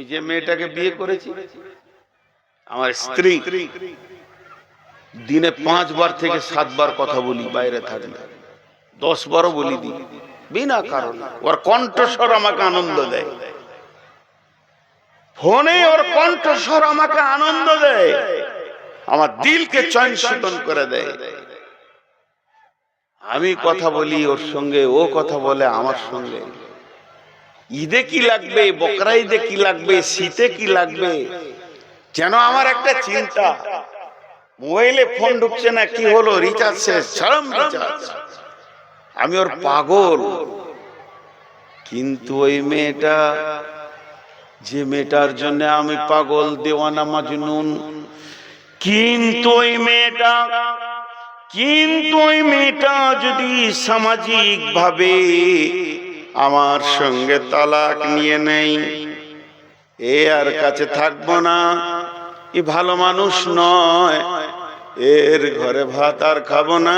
যে মেয়েটাকে বিয়ে করেছি, আমার স্ত্রী, দিনে 5 বার থেকে 7 বার কথা বলি, বাইরে থাকলে 10 বারও বলি দিই, বিনা কারণে। ওর কণ্ঠস্বর আমাকে আনন্দ দেয়, ফোনে ওর কণ্ঠস্বর আমাকে আনন্দ দেয়, আমার দিলকে চঞ্চল করে দেয়। আমি কথা বলি ওর সঙ্গে, ও কথা বলে আমার সঙ্গে। ঈদে কি লাগবে, বকরা ঈদে কি লাগবে, শীতে কি লাগবে, যেন আমার একটা চিন্তা। মোবাইলে ফোন ঢুকছে না, কি হলো, রিচার্জ শেষ, চরম রিচার্জ। আমি ওর পাগল। কিন্তু ওই মেয়েটা, যে মেয়েটার জন্য আমি পাগল, দেওয়ানা মাজনুন, কিন্তু ওই মেয়েটা যদি সামাজিক ভাবে আমার সঙ্গে তালাক নিয়ে নেই, এ আর কাছে থাকবো না, এ ভালো মানুষ নয়, এর ঘরে ভাত আর খাবো না।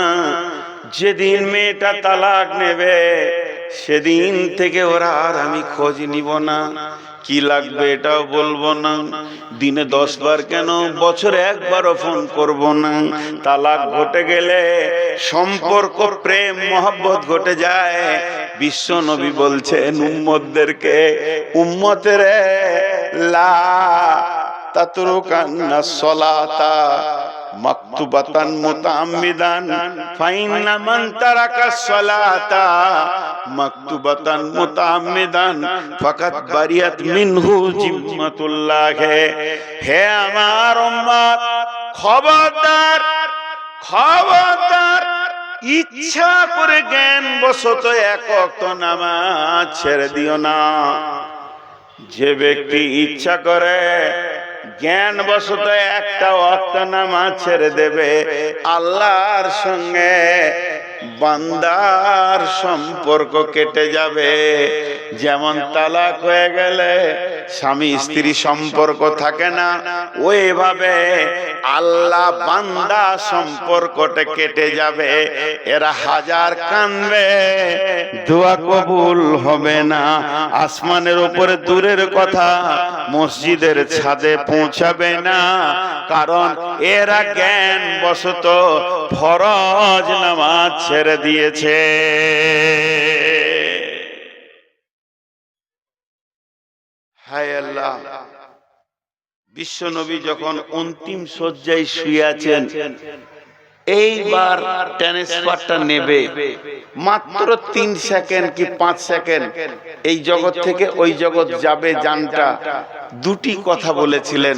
যেদিন মেয়েটা তালাক নেবে সেদিন থেকে ওরা আর আমি খোঁজ নিব না, কি লাগবে এটাও বলবো না, দিনে 10 বার কেন, বছরে 1 বারও ফোন করব না। তালাক ঘটে গেলে সম্পর্ক, প্রেম, মহব্বত ঘটে যায়। বিশ্ব নবী বলছেন উম্মতদেরকে, উম্মতেরে লা তাতরুকান্না সলাতা মাকতুবাতান মুতাআম্মিদান ফাইন্না মান তারাকা সলাতা মাকতুবাতান মুতাআম্মিদান ফাকাত বারিয়াত মিনহু জিম্মাতুল্লাহ। হে আমার উম্মত, খবরদার, খবরদার, ইচ্ছা করে জ্ঞান বশত 1 ওয়াক্ত নামাজ ছেড়ে দিও না। যে ব্যক্তি ইচ্ছা করে জ্ঞান বশত 1টা ওয়াক্ত নামাজ ছেড়ে দেবে, আল্লাহর সঙ্গে বান্দার সম্পর্ক কেটে যাবে। যেমন তালাক হয়ে গেলে স্বামী স্ত্রী সম্পর্ক থাকে না, ওইভাবে আল্লাহ বান্দা সম্পর্কটা কেটে যাবে। এরা হাজার কাঁদবে, দোয়া কবুল হবে না। আসমানের উপরে দূরের কথা, মসজিদের ছাদে পৌঁছাবে না, কারণ এরা জ্ঞান বশত ফরজ নামাজ ছেড়ে দিয়েছে। হায় আল্লাহ! বিশ্ব নবী যখন অন্তিম শয্যায় শুয়ে আছেন, এইবার ট্রান্সফারটা নেবে, মাত্র 3 সেকেন্ড কি 5 সেকেন্ড এই জগৎ থেকে ওই জগৎ যাবে জানটা। 2টি কথা বলেছিলেন,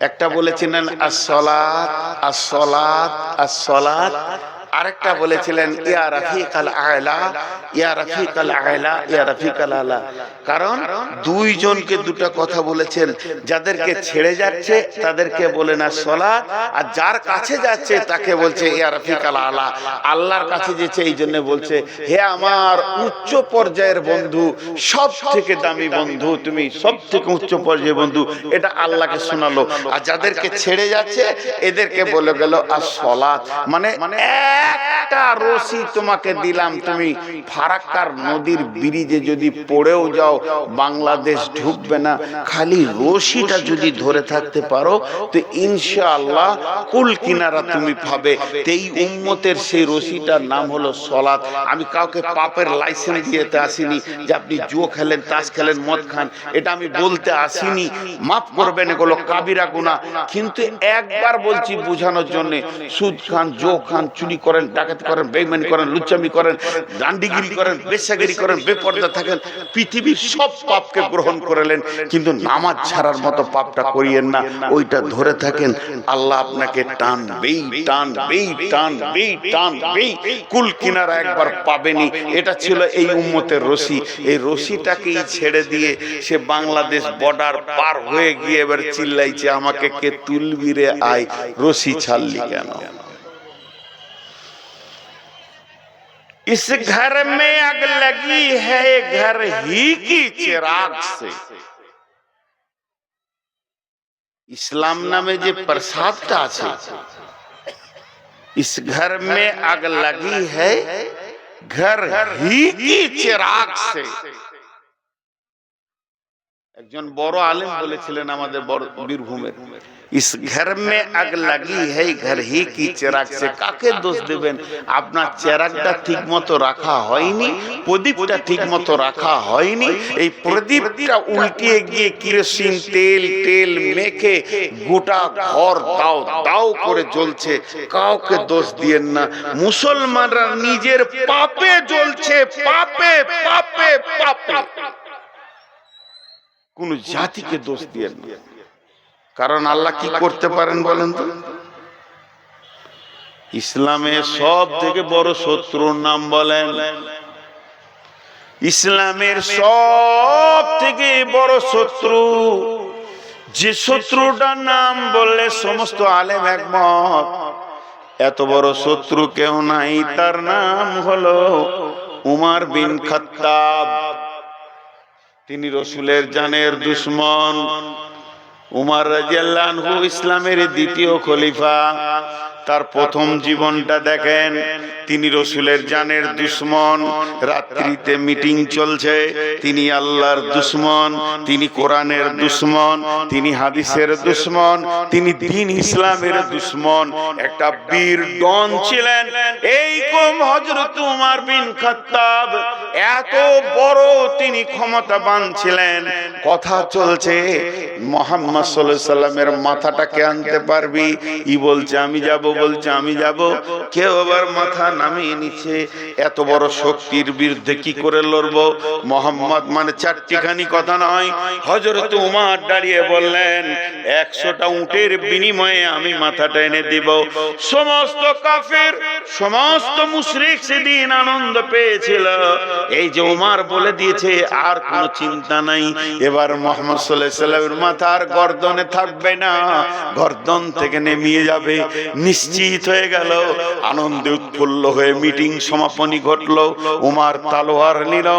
একটা বলেছিলেন আসসালাত আসসালাত আসসালাত, আরেকটা বলেছিলেন ইয়া রাফিকাল আলা, ইয়া রাফিকাল আলা, ইয়া রাফিকাল আলা। কারণ 2 জনকে 2টা কথা বলেছেন। যাদেরকে ছেড়ে যাচ্ছে তাদেরকে বলেন আসসালাত, আর যার কাছে যাচ্ছে তাকে বলছে ইয়া রাফিকাল আলা। আল্লাহর কাছে যেছে এই জন্য বলছে, হে আমার উচ্চ পর্যায়ের বন্ধু, সব থেকে দামি বন্ধু, তুমি সব থেকে উচ্চ পর্যায়ের বন্ধু, এটা আল্লাহকে শোনালো। আর যাদেরকে ছেড়ে যাচ্ছে এদেরকে বলে গেল আসসালাত। মানে একটা রশি তোমাকে দিলাম, তুমি ফারাক্কার নদীর ব্রিজে যদি পড়েও যাও বাংলাদেশ ঢুকবে না, খালি রশিটা যদি ধরে থাকতে পারো তো ইনশাআল্লাহ কুল কিনারা তুমি পাবে। এই উম্মতের সেই রশিটার নাম হলো সালাত। আমি কাউকে পাপের লাইসেন্স দিতে আসিনি যে আপনি জুয়া খেলেন, তাস খেলেন, মদ খান, এটা আমি বলতে আসিনি। মাফ করবেন, এগুলো কাবিরা গুনাহ। কিন্তু একবার বলছি বোঝানোর জন্য, সুদ খান, জুয়া খান, চুরি করেন, ডাকাতি করেন, বেঈমানি করেন, লুচ্চামি করেন, দান্ডিগিরি করেন, বেশ্যাগিরি করেন, বেপরদা থাকেন, পৃথিবীর সব পাপকে গ্রহণ করলেন, কিন্তু নামাজ ছাড়ার মতো পাপটা করিয়েন না। ওইটা ধরে থাকেন, আল্লাহ আপনাকে টানবেই টানবেই টানবেই টানবেই, কুল কিনারা একবার পাবেনি। এটা ছিল এই উম্মতের রশি। এই রশিটাকেই ছেড়ে দিয়ে সে বাংলাদেশ বর্ডার পার হয়ে গিয়ে এবার চিল্লাইছে, আমাকে কে তুলবি রে আয়, রশি ছাড়লি কেন? इस घर में आग लगी है घर ही की चिराग से। इस्लाम नामे जे प्रसादটা আছে, इस घर में आग लगी है घर ही की चिराग से। একজন বড় আলেম বলেছিলেন আমাদের বীরভূমের, ইস ঘর মে আগ লাগি है घर ही की चिराग से। কাকে দোষ দেবেন? আপনার চেরাগটা ঠিক মতো রাখা হয়নি, প্রদীপটা ঠিক মতো রাখা হয়নি। এই প্রদীপটা উল্টিয়ে গিয়ে কেরোসিন তেল মেখে গোটা ঘর দাও দাও করে জ্বলছে। কাউকে দোষ দিয়েন না, মুসলমানরা নিজের পাপে জ্বলছে, পাপে পাপে পাপে। কোন জাতিকে দোষ দিয়েন না, কারণ আল্লাহ কি করতে পারেন বলেন তো? ইসলামের সব থেকে বড় শত্রুর নাম বলেন। ইসলামের সব থেকে বড় শত্রু, যে শত্রুটার নাম বললে সমস্ত আলেম একমত এত বড় শত্রু কেউ নাই, তার নাম হলো উমর বিন খাত্তাব। তিনি রসুলের জানের দুশমন। উমর রাদিয়াল্লাহু আনহু ইসলামের দ্বিতীয় খলিফা। তার প্রথম জীবনটা দেখেন, তিনি রসুলের জানের দুশমন। রাত্রিতে মিটিং চলছে, তিনি আল্লাহর দুশমন, তিনি কোরআনের দুশমন, তিনি হাদিসের দুশমন, তিনি দ্বীন ইসলামের দুশমন। একটা বীর ডন ছিলেন এই কম হযরত উমর বিন খাত্তাব। এত বড় তিনি ক্ষমতাবান ছিলেন। কথা চলছে, মুহাম্মদ সাল্লাল্লাহু আলাইহি সাল্লামের মাথাটাকে আনতে পারবি? ই বলছে আমি যাব, বলছে আমি যাব। কেউ আবার মাথা নামিয়ে নিচ্ছে। এত বড় শক্তির বিরুদ্ধে কি করে লড়বো? মোহাম্মদ মানে চারটিখানি কথা নয়, হযরত উমর দাঁড়িয়ে বললেন 100টা উটের বিনিময়ে আমি মাথাটা এনে দিব। সমস্ত কাফের, সমস্ত মুশরিক সেদিন আনন্দ পেয়েছিল। এই যে উমর বলে দিয়েছে, আর কোনো চিন্তা নাই। এবার মুহাম্মদ সাল্লাল্লাহু আলাইহি সাল্লামের মাথার গর্দনে থাকবে না, গর্দন থেকে নেমে যাবে। নিশ্চিত হয়ে গেল। আনন্দে উৎফুল্ল হয়ে মিটিং সমাপনী ঘটলো। উমর তলোয়ার নিল,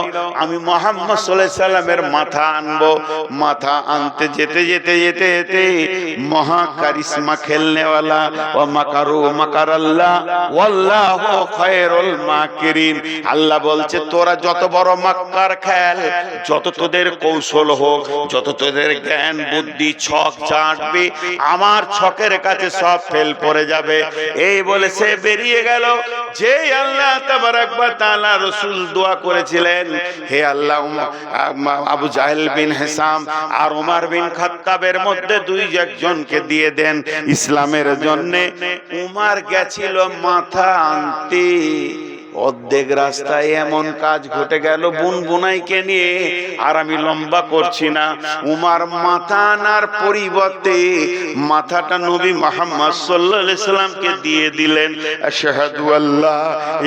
আমি মুহাম্মদ সাল্লাল্লাহু আলাইহি সাল্লামের মাথা আনবো। মাথা আনতে যেতে যেতে যেতে যেতে মহা কারিশমা খেলনেওয়ালা ও মাকারু মাকারাল্লাহ ওয়াল্লাহু খায়রুল মাকিরিন। আল্লাহ বলছে তোরা যত বড় মাক্কার খেল, যত তোদের কৌশল হোক, যত তোদের জ্ঞান বুদ্ধি ছক চাটবে, আমার ছকের কাছে সব ফেল পড়ে যাবে। এই বলে সে বেরিয়ে গেল। যে আল্লাহ তাবারাক ওয়া তাআলা রাসূল দোয়া করেছিলেন, হে আল্লাহ আবু জাহেল বিন হিসাম আর উমর বিন খাত্তাবের মধ্যে দুই একজনকে দিয়ে দেন ইসলামের জন্য। উমর গেছিল মাথা আনতে, অর্ধেক রাস্তায় এমন কাজ ঘটে গেল বুনবুনাইকে নিয়ে। আর আমি লম্বা করছি না, উমর মাথা আনার পরিবর্তে মাথাটা নবী মুহাম্মদ সাল্লাল্লাহু আলাইহি সাল্লামকে দিয়ে দিলেন। আশহাদু আল্লা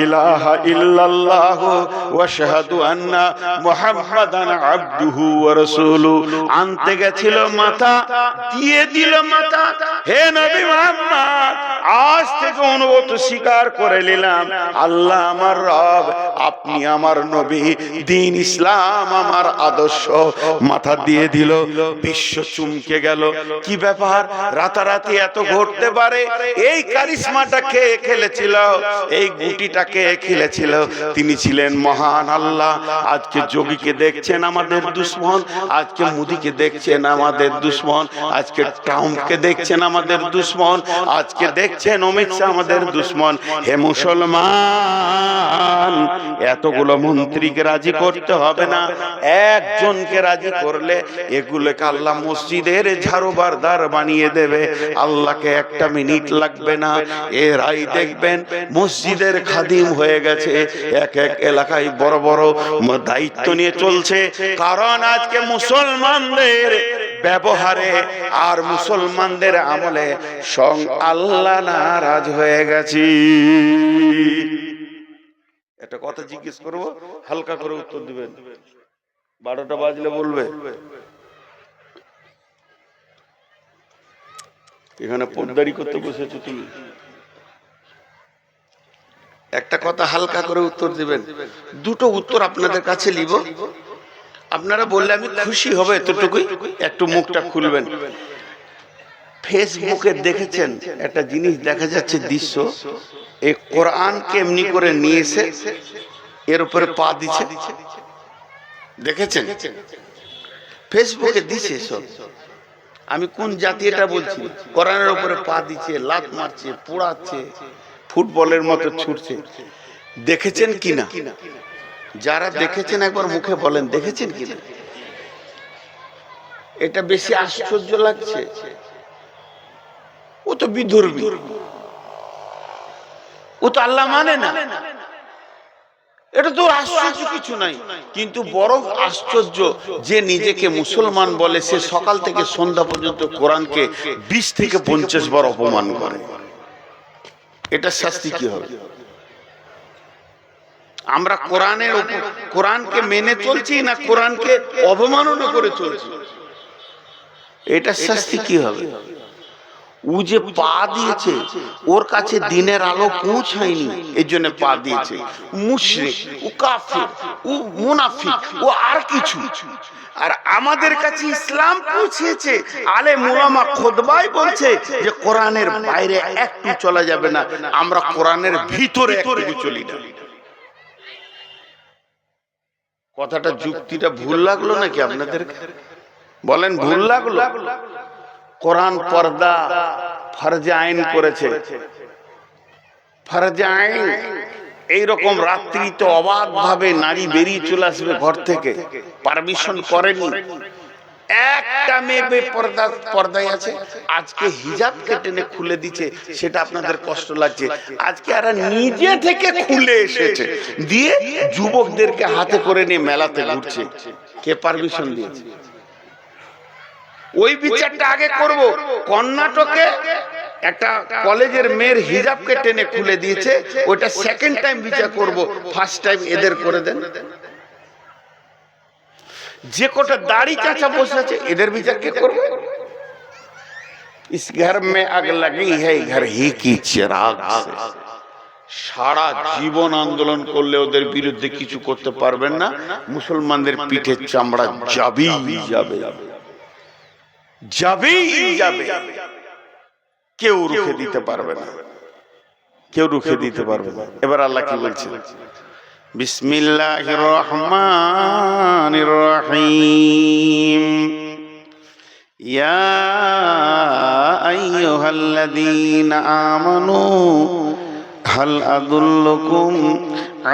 ইলাহা ইল্লাল্লাহ ওয়া আশহাদু আন্না মুহাম্মাদান আবদুহু ওয়া রাসূলুহু। আনতে গেছিল মাথা, দিয়ে দিল মাথা। হে নবী মুহাম্মদ, আজ থেকে অনুগত স্বীকার করে নিলাম, আল্লাহ আমার রব, আপনি আমার নবী, দ্বীন ইসলাম আমার আদর্শ। মাথা দিয়ে দিল। বিশ্ব চমকে গেল। কি ব্যাপার, রাতারাতি এত ঘটতে পারে? এই কারিশমাটা কে খেলেছিল? এই গুটিটা কে খেলেছিল? তিনি ছিলেন মহান আল্লাহ। আজকে যোগীকে দেখছেন আমাদের দুশমন, আজকে মোদিকে দেখছেন আমাদের দুশমন, আজকে ট্রাম্পকে দেখছেন আমাদের দুশমন, আজকে দেখছেন অমিত শাহ আমাদের দুশমন। হে মুসলমান, এতগুলো মন্ত্রীকে রাজি করতে হবে না, একজনকে রাজি করলে এগুলোকে আল্লাহ মসজিদের ঝাড়ুবারদার বানিয়ে দেবে। আল্লাহকে একটা মিনিট লাগবে না। এরাই দেখবেন মসজিদের খাদিম হয়ে গেছে, এক এক এলাকায় বড় বড় দায়িত্ব নিয়ে চলছে। কারণ আজকে মুসলমানদের ব্যবহারে আর মুসলমানদের আমলে সং আল্লাহ নারাজ হয়ে গেছে। একটা কথা জিজ্ঞেস করবো, হালকা করে উত্তর দিবেন। 12টা বাজলে বলবে। এখানে পর্দারি করতে বসেছো তুমি, একটা কথা হালকা করে উত্তর দিবেন। দুটো উত্তর আপনাদের কাছে নিব, আপনারা বললে আমি খুশি হবে এতটুকুই। একটু মুখটা খুলবেন। ফেসবুকে দেখেছেন একটা জিনিস দেখা যাচ্ছে দৃশ্য, এই কোরআনকে এমনি করে নিয়ে এসে এর উপরে পা দিচ্ছে, দেখেছেন? ফেসবুকে দিছে সব। আমি কোন জাতি এটা বলছি, কোরআনের উপরে পা দিচ্ছে, লাত মারছে, পোড়াচ্ছে, ফুটবলের মতো ছুটছে। দেখেছেন কিনা? যারা দেখেছেন একবার মুখে বলেন দেখেছেন কিনা। এটা বেশি আশ্চর্য লাগছে। ও তো বিধর্মী, ও তো আল্লাহ মানে না, এটা তো আশ্চর্য কিছু নাই। কিন্তু বড় আশ্চর্য যে নিজেকে মুসলমান বলে, সে সকাল থেকে সন্ধ্যা পর্যন্ত কোরআনকে 20 থেকে 50 বার অপমান করে। এটা শাস্তি কি হবে? আমরা কোরআনকে মেনে চলছি না কোরআনকে অবমাননা করে চলছি? এটা শাস্তি কি হবে? ও যে পা দিয়েছে, ওর কাছে দিনের আলো পৌঁছায়নি, এই জন্য পা দিয়েছে। মুশরিক, ও কাফির, ও মুনাফিক, ও আর কিছু। আর আমাদের কাছে ইসলাম পৌঁছেছে, আলেম উলামা খুতবায় বলছে যে কোরআনের বাইরে একটু চলা যাবে না, আমরা কোরআনের ভিতরে একটু চলি না। কথাটা যুক্তিটা ভুল লাগলো নাকি আপনাদের? বলেন ভুল লাগলো? কোরআন পর্দা ফরজে আইন করেছে, ফরজে আইন। এইরকম রাত্রিতে অবাধ ভাবে নারী বেরিয়ে চলে আসবে ঘর থেকে, পারমিশন করেনি। একটা মেয়ে পর্দায় আছে, আজকে হিজাবকে টেনে খুলে দিচ্ছে, সেটা আপনাদের কষ্ট লাগছে। আজকে এরা নিজে থেকে খুলে এসেছে, দিয়ে যুবকদেরকে হাতে করে নিয়ে মেলাতে ঘুরছে। কে পারমিশন দিয়েছে? ওই বিচারটা আগে করব। কর্ণাটকে একটা কলেজের মেয়ের হিজাবকে টেনে খুলে দিয়েছে, ওটা সেকেন্ড টাইম বিচার করব, ফার্স্ট টাইম এদের করে দেন। যে কোটা দাড়ি চাচা বসে আছে, এদের বিচার কে করবে? ইস ঘর মে আগ লাগি है घर ही की चिराग से। সারা জীবন আন্দোলন করলে ওদের বিরুদ্ধে কিছু করতে পারবেন না। মুসলমানদের পিঠে চামড়া যাবেই যাবে, যাবেই যাবে। কেউ রুখে দিতে পারবে না, কেউ রুখে দিতে পারবে না। এবার আল্লাহ কি বলছেন? বিসমিল্লাহির রহমানির রহিম। ইয়া আইয়ুহাল্লাযীনা আমানু হাল আদুল্লুকুম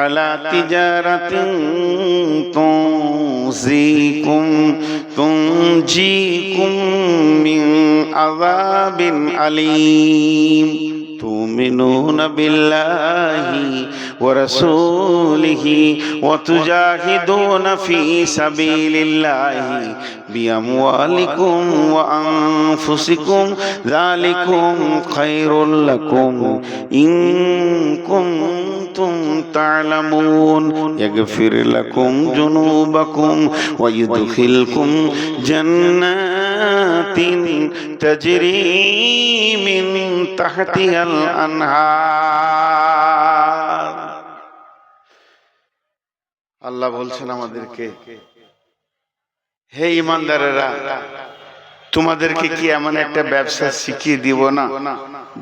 আলা তিজারাতিন তুনজিকুম মিন আযাবিন আলীম তুমিনুনা বিল্লাহি ওয়া রাসূলিহি ওয়া তুজাহিদুনা ফি সাবিলিল্লাহি বিআমওয়ালিকুম ওয়া আনফুসিকুম যালিকুম খায়রুল লাকুম ইন কুনতুম তা'লামুন ইয়াগফির লাকুম যুনুবাকুম ওয়া ইউদখিলকুম জান্নাতিন তাজরি মিন তাহতিহাল আনহার। আল্লাহ বলছেন আমাদেরকে, হে ঈমানদারেরা, তোমাদেরকে কি এমন একটা ব্যবসা শিখিয়ে দিব না,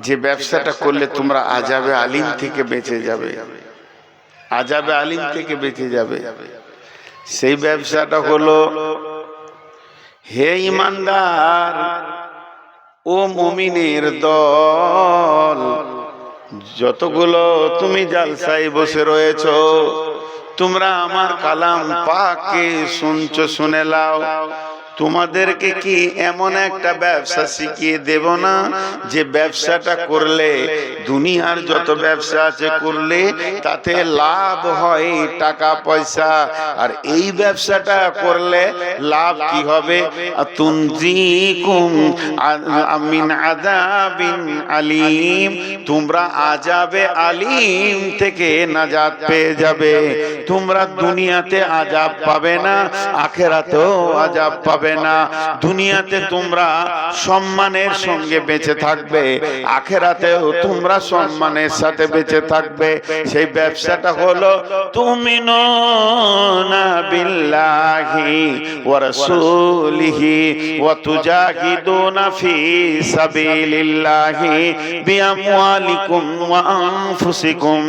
যে ব্যবসাটা করলে তোমরা আযাবে আলিম থেকে বেঁচে যাবে, আযাবে আলিম থেকে বেঁচে যাবে। সেই ব্যবসাটা হলো, হে ঈমানদার ও মুমিনের দল, যতগুলো তুমি জালসায় বসে রয়েছো, তোমরা আমার কালাম পাকে শুনছো, শুনে লাও। তোমাদেরকে কি এমন একটা ব্যবসা শিখিয়ে দেব না, যে ব্যবসাটা করলে দুনিয়ার যত ব্যবসা আছে করলে তাতে লাভ হয় টাকা পয়সা, আর এই ব্যবসাটা করলে লাভ কি হবে? তুনজিকুম মিন আযাবিন আলীম, তোমরা আযাবে আলীম থেকে নাজাত পেয়ে যাবে। তোমরা দুনিয়াতে আযাব পাবে না, আখিরাতেও আযাব পাবে না। দুনিয়াতে তোমরা সম্মানের সঙ্গে বেঁচে থাকবে, আখিরাতেও তোমরা সম্মানের সাথে বেঁচে থাকবে। সেই ব্যবসাটা হলো তুমিনুনা বিল্লাহি ওয়া রাসূলিহি ওয়া তুজাহিদুনা ফি সাবিলিল্লাহি বিআমওয়ালিকুম ওয়া আনফুসিকুম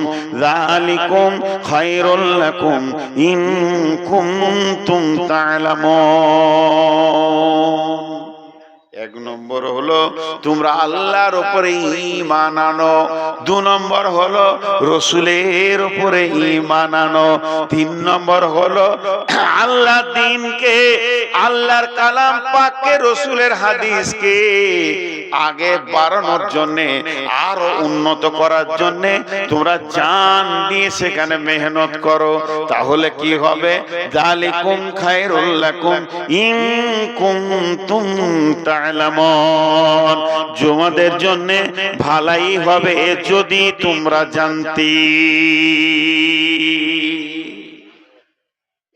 যালিকুম খায়রুল লাকুম ইন কুনতুম তা'লামুন। এক নম্বর হলো তোমরা আল্লাহর উপরে ঈমান আনো, দুই নম্বর হলো রাসূলের উপরে ঈমান আনো, তিন নম্বর হলো আল্লাহর দ্বীনকে, আল্লাহর কালাম পাককে, রাসূলের হাদিসকে আগে বাড়ানোর জন্য, আরো উন্নত করার জন্য তোমরা জান দিয়ে সেখানে মেহনত করো। তাহলে কি হবে? যালিকুম খায়রুল লাকুম ইন কুনতুম তা'লামুন, তোমাদের জন্য ভালাই হবে যদি তোমরা জানতে।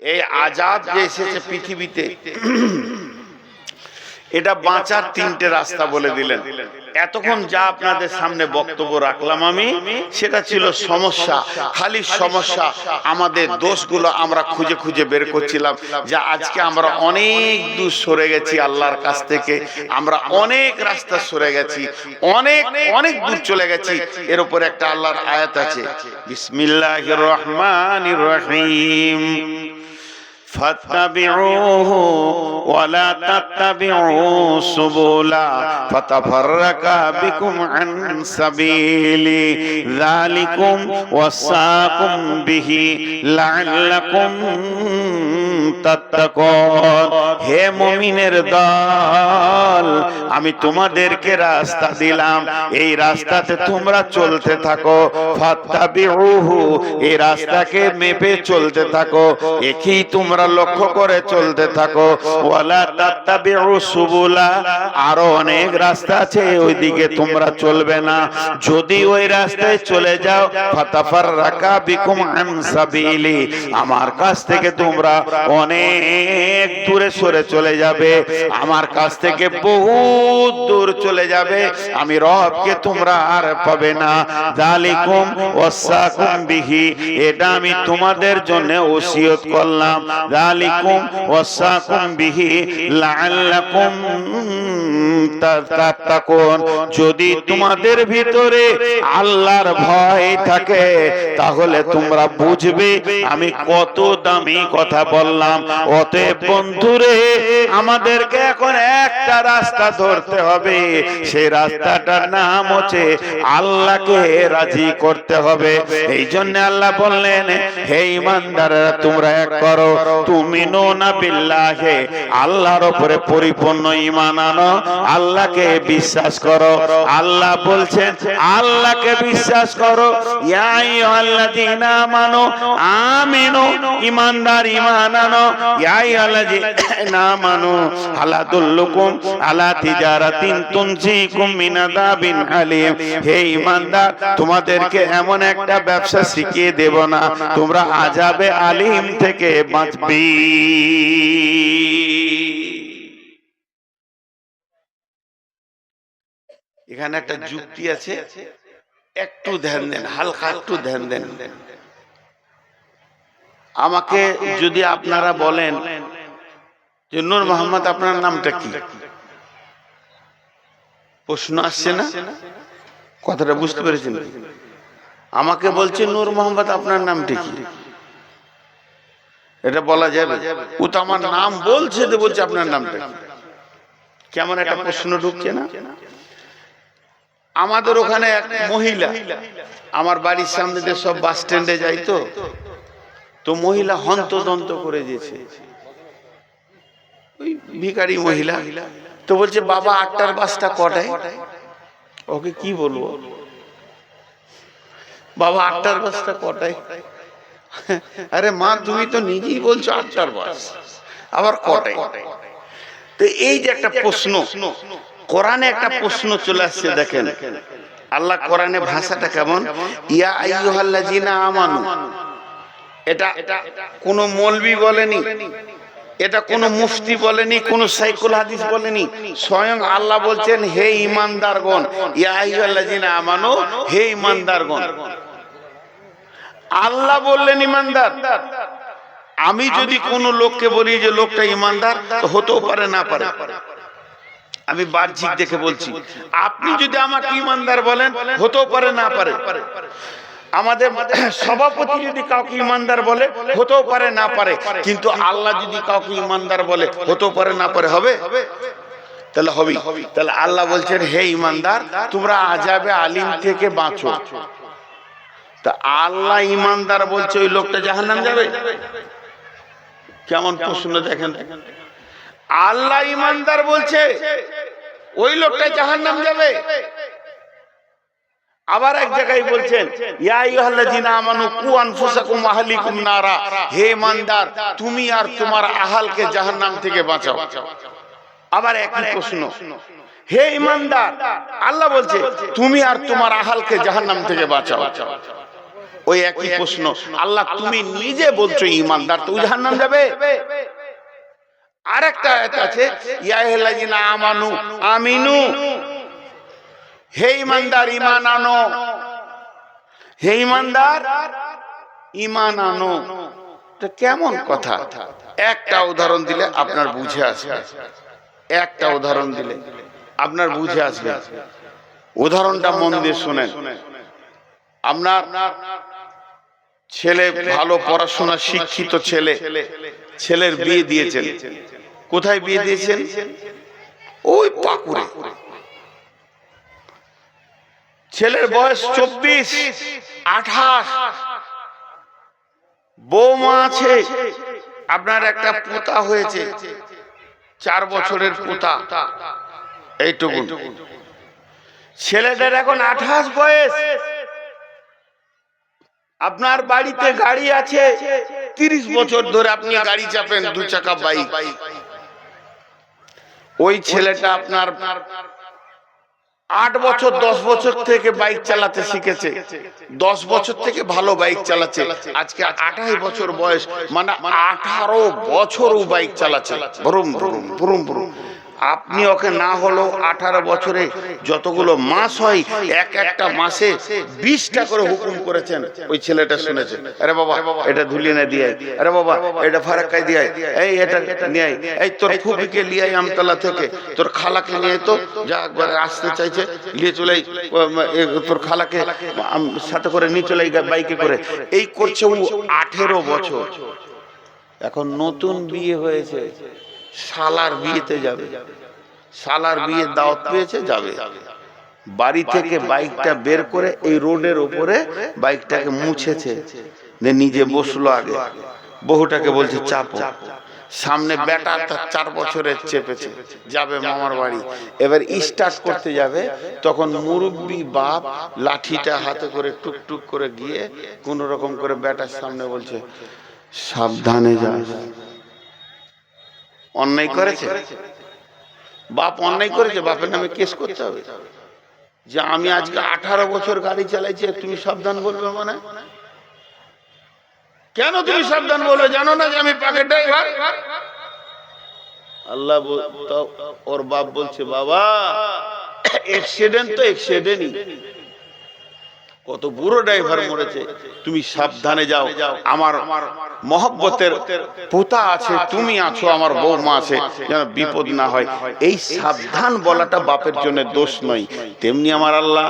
এই আযাব যে এসেছে পৃথিবীতে, এটা বাঁচার তিনটে রাস্তা বলে দিলেন। এতক্ষণ যা আপনাদের সামনে বক্তব্য রাখলাম আমি, সেটা ছিল সমস্যা, খালি সমস্যা। আমাদের দোষগুলো আমরা খুঁজে খুঁজে বের করছিলাম, যে আজকে আমরা অনেক দূর সরে গেছি আল্লাহর কাছ থেকে, আমরা অনেক রাস্তা সরে গেছি, অনেক অনেক দূর চলে গেছি। এর উপর একটা আল্লাহর আয়াত আছে, বিসমিল্লাহির রহমানির রহিম, فاتبعوه ولا تتبعوا السبل فتفرق بكم عن سبيله ذلكم وصاكم به لعلكم তাত্তাকুন। হে মুমিনের দল, আমি তোমাদেরকে রাস্তা দিলাম, এই রাস্তাতে তোমরা চলতে থাকো। ফাত্তাবিউহু, এই রাস্তাকে মেপে চলতে থাকো, একই তোমরা লক্ষ্য করে চলতে থাকো। ওয়ালা তাত্তাবিউ সুবুলা, আরো অনেক রাস্তা আছে, ওইদিকে তোমরা চলবে না। যদি ওই রাস্তায় চলে যাও, ফাতাফাররাকা বিকুম আন সাবিলি, আমার কাছ থেকে তোমরা অনেক দূরে সরে চলে যাবে, আমার কাছ থেকে বহুত দূর চলে যাবে, আমি রবকে তোমরা আর পাবে না। যালিকুম ওয়াসাকুম বিহি, এটা আমি তোমাদের জন্য ওসিয়ত করলাম। যালিকুম ওয়াসাকুম বিহি লাআল্লাকুম তাত্তাকুন, যদি তোমাদের ভিতরে আল্লাহর ভয় থাকে তাহলে তোমরা বুঝবে আমি কত দামি কথা বললাম। অতএব বন্ধুরে, আমাদেরকে এখন একটা রাস্তা ধরতে হবে, সেই রাস্তাটার নাম হচ্ছে আল্লাহকে রাজি করতে হবে। এই জন্য আল্লাহ বললেন, হে ঈমানদাররা তোমরা এক করো, তুমিনুনা বিল্লাহি, আল্লাহর উপরে পরিপূর্ণ ঈমান আনো, আল্লাহকে বিশ্বাস করো। আল্লাহ বলছেন আল্লাহকে বিশ্বাস করো। ইয়া আইয়ুহাল্লাযীনা আমানু আমিনু, ঈমানদার ঈমান আনো। ইয়া আইয়ুহাল্লাযীনা আমানু হাল আদুল্লুকুম আলা তিজারাতিন তুনজিকুম মিন আযাবিন আলীম, হে ঈমানদার তোমাদেরকে এমন একটা ব্যবসা শিখিয়ে দেব না তোমরা আযাবে আলীম থেকে বাঁচবে। এখানে একটা যুক্তি আছে, একটু ধ্যান দেন, হালকা একটু ধ্যান দেন। আমাকে যদি আপনারা বলেন যে নূর মোহাম্মদ আপনার নামটা কি, প্রশ্ন আসছে না? কথাটা বুঝতে পেরেছেন? আমাকে বলছে নূর মোহাম্মদ আপনার নামটা কি, এটা বলা যাবে? ও তো আমার নাম বলছে, বলছে আপনার নামটা কি। কেমন একটা প্রশ্ন ঢুকছে না? আমাদের ওখানে এক মহিলা, আমার বাড়ির সামনে দিয়ে সব বাস স্ট্যান্ডে যাই, তো মহিলা হন্তদন্ত করে দিয়েছে, ওই ভিখারি মহিলা। তো বলছে বাবা 8টার বাসটা কটায়? ওকে কি বলবো, বাবা 8টার বাসটা কটায়? আরে মা, তুমি তো নিজেই বলছো 8টার বাস, আবার কটায়? তো এই যে একটা প্রশ্ন, কোরআনে একটা প্রশ্ন চলে আসছে। দেখেন আল্লাহ কোরআনে ভাষাটা কেমন, ইয়া আইয়ুহাল্লাযীনা আমানু, এটা কোন মৌলবি বলেনি, এটা কোন মুফতি বলেনি, কোন সাইকুল হাদিস বলেনি, স্বয়ং আল্লাহ বলছেন হে ঈমানদারগণ, ইয়া আইয়ুহাল্লাযীনা আমানু, হে ঈমানদারগণ। আল্লাহ বললেন ঈমানদার। আমি যদি কোন লোককে বলি যে লোকটা ঈমানদার, তো হতেও পারে না পারে, আমি বাহ্যিক দেখে বলছি। আপনি যদি আমাকে ঈমানদার বলেন, হতেও পারে না পারে। আমাদের সভাপতি যদি কাউকে ইমানদার বলে হতেও পারে না পারে, কিন্তু আল্লাহ যদি কাউকে ইমানদার বলে হতেও পারে না পারে, হবে? তাহলে হবে। তাহলে আল্লাহ বলছেন হে ইমানদার তোমরা আযাবে আলিম থেকে বাঁচো। তা আল্লাহ ইমানদার বলছে ওই লোকটা জাহান্নাম যাবে? কেমন প্রশ্ন দেখেন। আল্লাহ ইমানদার বলছে ওই লোকটা জাহান্নাম যাবে। আবার এক জায়গায় বলছেন ইয়া আইয়ুহাল্লাযীনা আমানু কু আনফুসাকুম ওয়া আহলিকুম নারা, হে ইমানদার তুমি আর তোমার আহালকে জাহান্নাম থেকে বাঁচাও। আবার একই প্রশ্ন, হে ইমানদার আল্লাহ বলছে তুমি আর তোমার আহালকে জাহান্নাম থেকে বাঁচাও। ওই একই প্রশ্ন, আল্লাহ তুমি নিজে বলছো ইমানদার তো জাহান্নাম যাবে। আরেকটা আয়াত আছে ইয়া আইয়ুহাল্লাযীনা আমানু আমিনু, হে ইমানদার ঈমান আনো, হে ইমানদার ঈমান আনো। তো কেমন কথা? একটা উদাহরণ দিলে আপনার বুঝে আসবে, একটা উদাহরণ দিলে আপনার বুঝে আসবে। উদাহরণটা মন দিয়ে শুনেন। আপনার ছেলে ভালো পড়াশোনা শিক্ষিত ছেলে, ছেলের বিয়ে দিয়েছেন। কোথায় বিয়ে দিয়েছেন? ওই পাকুড়ে। ছেলের বয়স 24, 28, বৌমা আছে, আপনার একটা পোতা হয়েছে 4 বছরের পোতা, এইটুকু। ছেলেটার এখন 28 বয়স। আপনার বাড়িতে গাড়ি আছে, 30 বছর ধরে আপনি গাড়ি চাপেন, 2 চাকা বাইক। ওই ছেলেটা আপনার 8 বছর 10 বছর থেকে বাইক চালাতে শিখেছে, 10 বছর থেকে ভালো বাইক চালাচ্ছে। আজকে 28 বছর বয়স, মানে 18 বছরও বাইক চালাচ্ছে, ভরুম ভরুম ভরুম ভরুম। আপনি ওকে না হলো 18 বছরে যতগুলো মাস হয়, একটা মাসে 20টা করে হুকুম করেছেন। ওই ছেলেটা শুনেছে, আরে বাবা এটা ধুলিয়ে না দিয়ে, আরে বাবা এটা ফারাক্কায় দিয়ে, এই এটা নিয়ে, এই তোর ফুপিকে নিয়ে আমতলা থেকে, তোর খালাকে নিয়ে, তো যা একবার আসতে চাইছে নিয়ে চলে, তোর খালাকে সাথে করে নিয়ে চলে বাইকে করে। এই করছে ও 18 বছর। এখন নতুন বিয়ে হয়েছে, শালার বিয়েতে যাবে, শালার বিয়ে দাওয়াত পেয়েছে যাবে। বাড়ি থেকে বাইকটা বের করে এই রোডের উপরে বাইকটাকে মুছেছে, নিজে বসলো আগে, বহুটাকে বলছে চাপো। সামনে বেটা 4 বছরের চেপেছে, যাবে মামার বাড়ি। এবার স্টার্ট করতে যাবে, তখন মুরব্বী বাপ লাঠিটা হাতে করে টুকটুক করে গিয়ে কোন রকম করে বেটার সামনে বলছে সাবধানে যাস। অন্যায় করেছে বাপ, অন্যায় করেছে, বাপের নামে কেস করতে হবে যে আমি আজকে 18 বছর গাড়ি চালাইছি, তুমি সাবধান বলবে? মানে কেন তুমি সাবধান বলবে? জানো না যে আমি পাকেট ড্রাইভার? আল্লাহ ওর বাপ বলছে বাবা অ্যাক্সিডেন্ট তো অ্যাক্সিডেন্টই, কত বুড়ো ড্রাইভার মরেছে, তুমি সাবধানে যাও। আমার মহব্বতের পোতা আছে, তুমি আছো, আমার বৌমা আছে, যেন বিপদ না হয়। এই সাবধান বলাটা বাপের জন্য দোষ নয়। তেমনি আমার আল্লাহ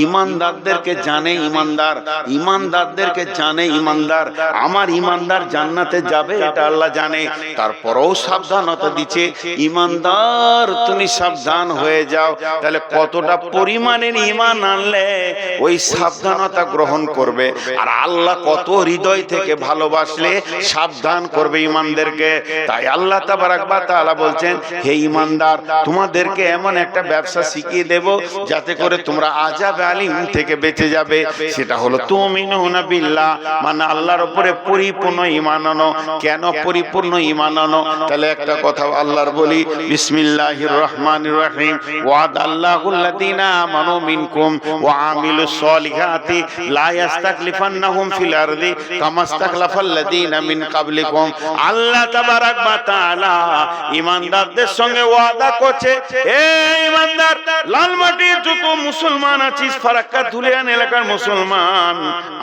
ইমানদারদেরকে জানে ইমানদার, ইমানদারদেরকে জানে ইমানদার। আমার ইমানদার জান্নাতে যাবে এটা আল্লাহ জানে, তারপরেও সাবধানতা দিচ্ছে, ইমানদার তুমি সাবধান হয়ে যাও। তাহলে কতটা পরিমাণের ঈমান আনলে ওই সাবধানতা গ্রহণ করবে। আর আল্লাহ কত হৃদয় থেকে ভালোবাসলে সাবধান করবে ইমানদেরকে। তাই আল্লাহ তাবারাক ওয়া তাআলা বলছেন হে ইমানদার তোমাদেরকে এমন একটা ব্যবসা শিখিয়ে দেব যাতে করে তোমরা আযাব আলিম থেকে বেঁচে যাবে। সেটা হলো তুমিনুনা বিল্লাহ, মানে আল্লাহর উপরে পরিপূর্ণ ঈমান আনো। কেন পরিপূর্ণ ঈমান আনো? তাহলে একটা কথা আল্লাহর বলি, বিসমিল্লাহির রহমানির রহিম, ওয়াদাল্লাহুল্লাযীনা আমানু মিনকুম ওয়া আমিলুস সলিহাতি লা ইস্তাকলিফান্নাহুম ফিল আরদি কামা ইস্তাকলাফাল্লাযীনা মিন ক্বাবলিকুম। আল্লাহ তাবারাক ওয়া তাআলা ঈমানদারদের সঙ্গে ওয়াদা করছে, হে ঈমানদার, লালমাটির যত মুসলমান আছিস, ফারাক্কা ধুলিয়ান এলাকার মুসলমান,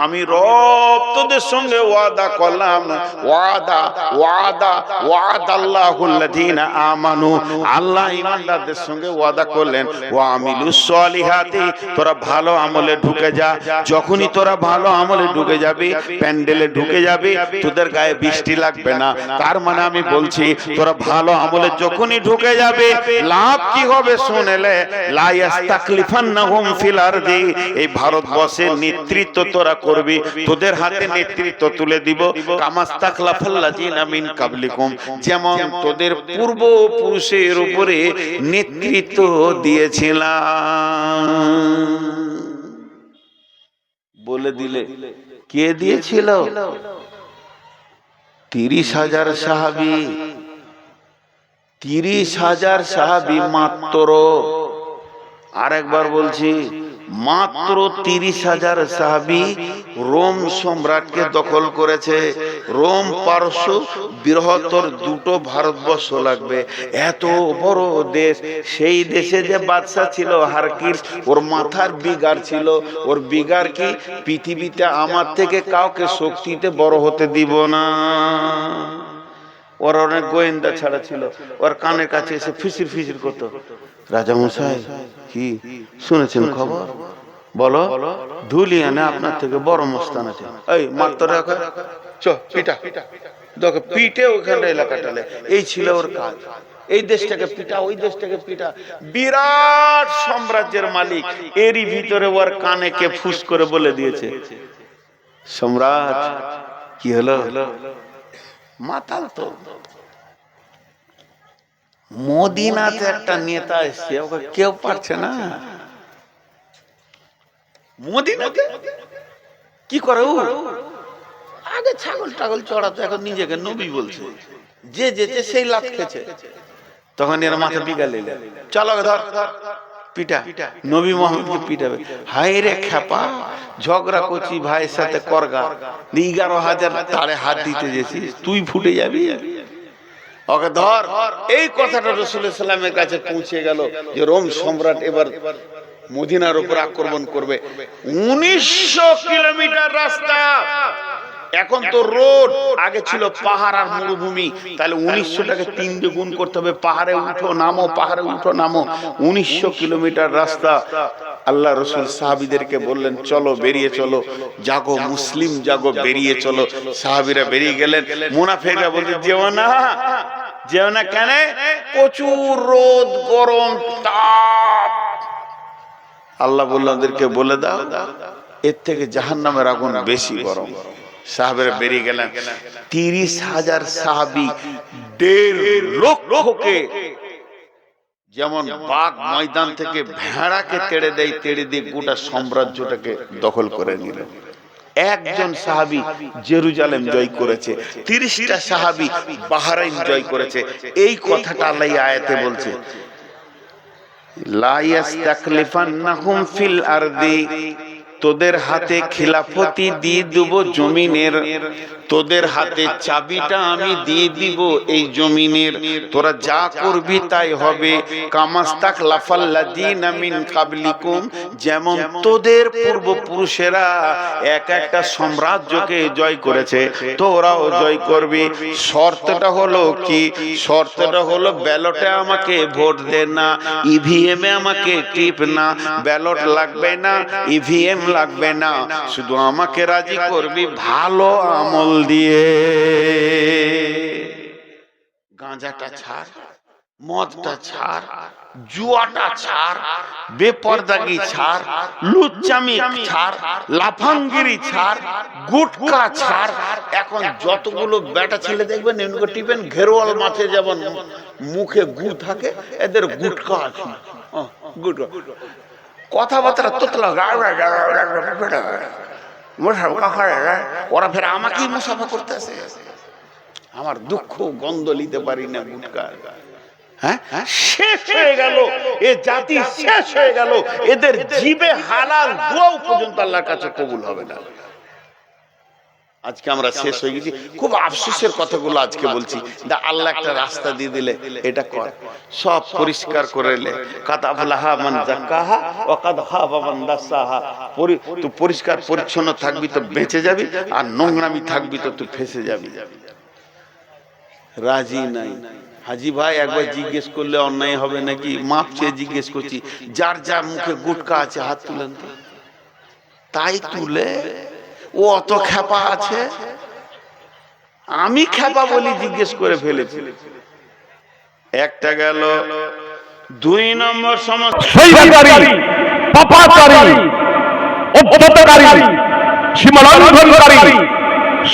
আমি রব তোদের সঙ্গে ওয়াদা করলাম। ওয়াদা ওয়াদা ওয়াদাল্লাহুল্লাযীনা আমানু, আল্লাহ ঈমানদারদের সঙ্গে ওয়াদা করলেন, ওয়া আমিলুস সলিহাতি, তোরা ভালো আমলে ঢুকে যা। যখনই তোরা ভালো আমলে ঢুকে যাবি, প্যান্ডেলে ঢুকে যাবি, তোদের গায়ে বৃষ্টি লাগবে না। তার মানে আমি বলছি তোরা ভালো আমলে যখনই ঢুকে যাবে, লাভ কি হবে শুনেলে, লা ইয়াস্তাকলিফান্নাহুম ফিল আরদি, এই ভারতবর্ষের নেতৃত্ব তোরা করবি, তোদের হাতে নেতৃত্ব তুলে দিব, কামাস্তাকলাফাল্লাযিনা মিন কাবলিকুম, যেমন তোদের পূর্বপুরুষের উপরে নেতৃত্ব দিয়েছিলাম। বলে দিলে কে দিয়েছিল? 30,000 সাহাবী, 30,000 সাহাবী মাত্র। আরেকবার বলছি, মাত্র 30,000 সাহাবী রোম সম্রাটকে দখল করেছে। রোম পারস্য বৃহত্তর দুটো ভারতবর্ষ লাগবে, এত বড় দেশ। সেই দেশে যে বাদশা ছিল হারকিস, ওর মাথার বিগার ছিল, ওর বিগার কি, পৃথিবীতে আমার থেকে কাউকে শক্তিতে বড় হতে দিব না। ওর অনেক গোয়েন্দা ছাড়া ছিল, ওর কানের কাছে এসে ফিসির ফিসির করতো, রাজা মশাই কি শুনেছেন খবর, বলো, ধুলিয়ানে আপনার থেকে বড় মস্তান আছে, এই মারতো রাখা, পিটা দেখো পিটে ওখানটা এলাকাটালে। এই ছিল ওর কাজ, এই দেশটাকে পিটা, ওই দেশটাকে পিটা। বিরাট সাম্রাজ্যের মালিক, এরই ভিতরে ওর কানে কে ফুস করে বলে দিয়েছে, সম্রাট কি হলো, মাতাল তো। মদিনাতে একটা নেতা এসছে, ওকে কেউ পারছে না। মদিনাতে কি করে ও? আগে ছাগল টাগল চড়াতো, এখন নিজেকে নবী বলছে, যে যেতে সেই লাভ খেছে। তখন এর মাথা বিগালে, চলো ধর পিটা, নবী মোহাম্মদকে পিটাবে। হায় রে খেপা, ঝগড়া করছি ভাইয়ের সাথে করগা, 11,000 তারে হাত দিতে গেছিস, তুই ফুটে যাবি, ওকে ধর। এই কথাটা রাসূলুল্লাহ সাল্লাল্লাহু আলাইহি ওয়াসাল্লামের কাছে পৌঁছে গেল যে রোম সম্রাট এবার মদিনার উপর আক্রমণ করবে। 1900 কিলোমিটার রাস্তা, এখন তো রোড, আগে ছিল পাহাড় আর মরুভূমি, তাহলে 1900টাকে 3 দিয়ে গুণ করতে হবে, পাহাড়ে উঠো নামো, পাহাড়ে উঠো নামো, 1900 কিলোমিটার রাস্তা। আল্লাহ রসুল সাহাবীদেরকে বললেন, চলো বেরিয়ে চলো, জাগো মুসলিম জাগো, বেরিয়ে চলো। সাহাবীরা বেরিয়ে গেলেন। মুনাফিকরা বলতে, যেও না, যেও না। কেন? প্রচুর রোদ, গরম, তাপ। আল্লাহ বললেন ওদেরকে বলে দাও, এর থেকে জাহান্নামের আগুন বেশি গরম। সাহাবীরা বেরিয়ে গেলেন। 30,000 সাহাবী 1.5 লক্ষকে, যেমন বাঘ ময়দান থেকে ভেড়াকে তেড়ে দেয়, তেড়ে দিয়ে গোটা সাম্রাজ্যটাকে দখল করে নিল। একজন সাহাবী জেরুজালেম জয় করেছে, 30টা সাহাবী বাহরাইন জয় করেছে। এই কথাটা আল্লাহ আয়াতে বলছে, লা ইয়াস্তাকলিফান্নাহুম ফিল আরদি, তোদের হাতে খিলাফতি দিয়ে দেব জমিনের, তোদের হাতে চাবিটা আমি দিয়ে দিব এই জমিনের, তোরা যা করবি তাই হবে। কামাস্তাকলাফাল্লাযিনা মিন কাবলিকুম, যেমন তোদের পূর্বপুরুষেরা এক একটা সাম্রাজ্যকে জয় করেছে, তোরাও জয় করবি। শর্তটা হলো কি? শর্তটা হলো ব্যালটে আমাকে ভোট দে না, ইভিএম এ আমাকে টিপ না, ব্যালট লাগবে না, ইভিএম লাগবে না, শুধু আমাকে রাজি করবি ভালো আমল দিয়ে। গাঁজাটা ছাড়, মদটা ছাড়, জুয়াটা ছাড়, বেপরদাগি ছাড়, লুচ্চামি ছাড়, লাফাঙ্গিরি ছাড়, গুটকা ছাড়। এখন যতগুলো বেটা ছেলে দেখবেন এগুলো টিপেন, ঘেরোয়াল মাঠে যেমন মুখে গু থাকে, এদের গুটকা আছে, গুটকা কথাবার্তা তোতলা, ওরা ফের আমাকেই মুসাফা করতে আসে। আমার দুঃখ গন্ধ নিতে পারি না গুটকা। হ্যাঁ, শেষ হয়ে গেল এ জাতি, শেষ হয়ে গেল। এদের জিবে হালাল দোয়াও পর্যন্ত আল্লাহর কাছে কবুল হবে না। আজকে আমরা শেষ হয়ে গেছি। খুব আফসোসের কথাগুলো আজকে বলছি। আল্লাহ একটা রাস্তা দিয়ে দিলে, এটা কর, সব পরিষ্কার করে নে। কাদ আফলাহা মান যাক্কাহা ওয়া কাদ খাবা মান দাসাহা। তুই পরিষ্কার পরিচ্ছন্ন থাকবি তো বেঁচে যাবি, আর নোংরামি থাকবি তো তুই ফেঁসে যাবি। রাজি নাই। হাজি ভাই একবার জিজ্ঞেস করলে অন্যায় হবে নাকি? মাপ চেয়ে জিজ্ঞেস করছি, যার যার মুখে গুটকা আছে হাত তুলেন তো। তাই তুলে ও অত খ্যাপা আছে, আমি খ্যাপা বলি জিজ্ঞেস করে ফেলেছি। একটা গেল। 2 নম্বর সমস্যা, পাপাচারী, অভ্যন্তরকারী, সীমালঙ্ঘনকারী,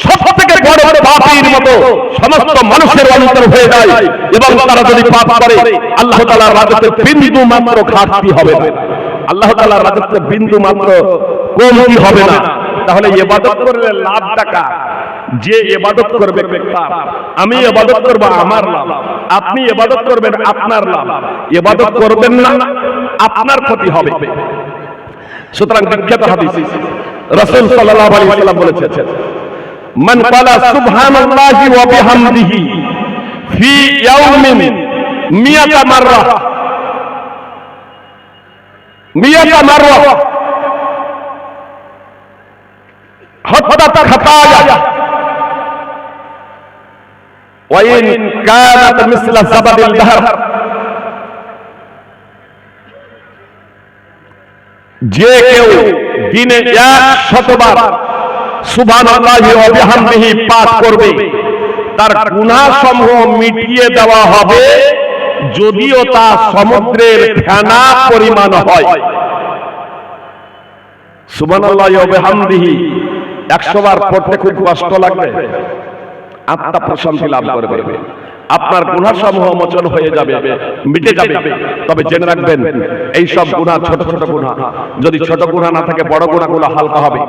সবথেকে বড় পাপীর মতো সমস্ত মানুষের অন্তর হয়ে যায় এবং তারা যদি পাপ করে আল্লাহ তাআলার রাজত্বে বিন্দু মাত্র ঘাটতি হবে না, আল্লাহ তাআলার রাজত্বে বিন্দু মাত্র কমতি হবে না। তাহলে ইবাদত করলে লাভ টাকা, যে ইবাদত করবে তার, আমি ইবাদত করব আমার লাভ, আপনি ইবাদত করবেন আপনার লাভ, ইবাদত করবেন না আপনার ক্ষতি হবে। সুতরাং বিখ্যাত হাদিস রাসূল সাল্লাল্লাহু আলাইহি ওয়াসাল্লাম বলেছেন, মান ক্বালা সুবহানাল্লাহি ওয়া বিহামদিহি ফি ইয়াউমিন মিয়াতা মাররা হাত্তা খাতায়া ওয়া ইন কানাত মিসলা সাবাদিল বাহর, যে কেউ দিনে 100 বার সুবহানাল্লাহি ওয়া বিহামদিহি পাঠ করবে তার গুনাহ সমূহ মিটিয়ে দেওয়া হবে, যদিও তা সমুদ্রের ফেনা পরিমাণ হয়। সুবহানাল্লাহি ওয়া বিহামদিহি 100 বার পড়তে খুব কষ্ট লাগবে, আত্মা প্রশান্তি লাভ করবে, আপনার গুনাহ সমূহ মোচন হয়ে যাবে, মিটে যাবে। তবে জেনে রাখবেন এই সব গুনাহ ছোট ছোট গুনাহ, যদি ছোট গুনাহ না থাকে বড় গুনাহগুলো হালকা হবে,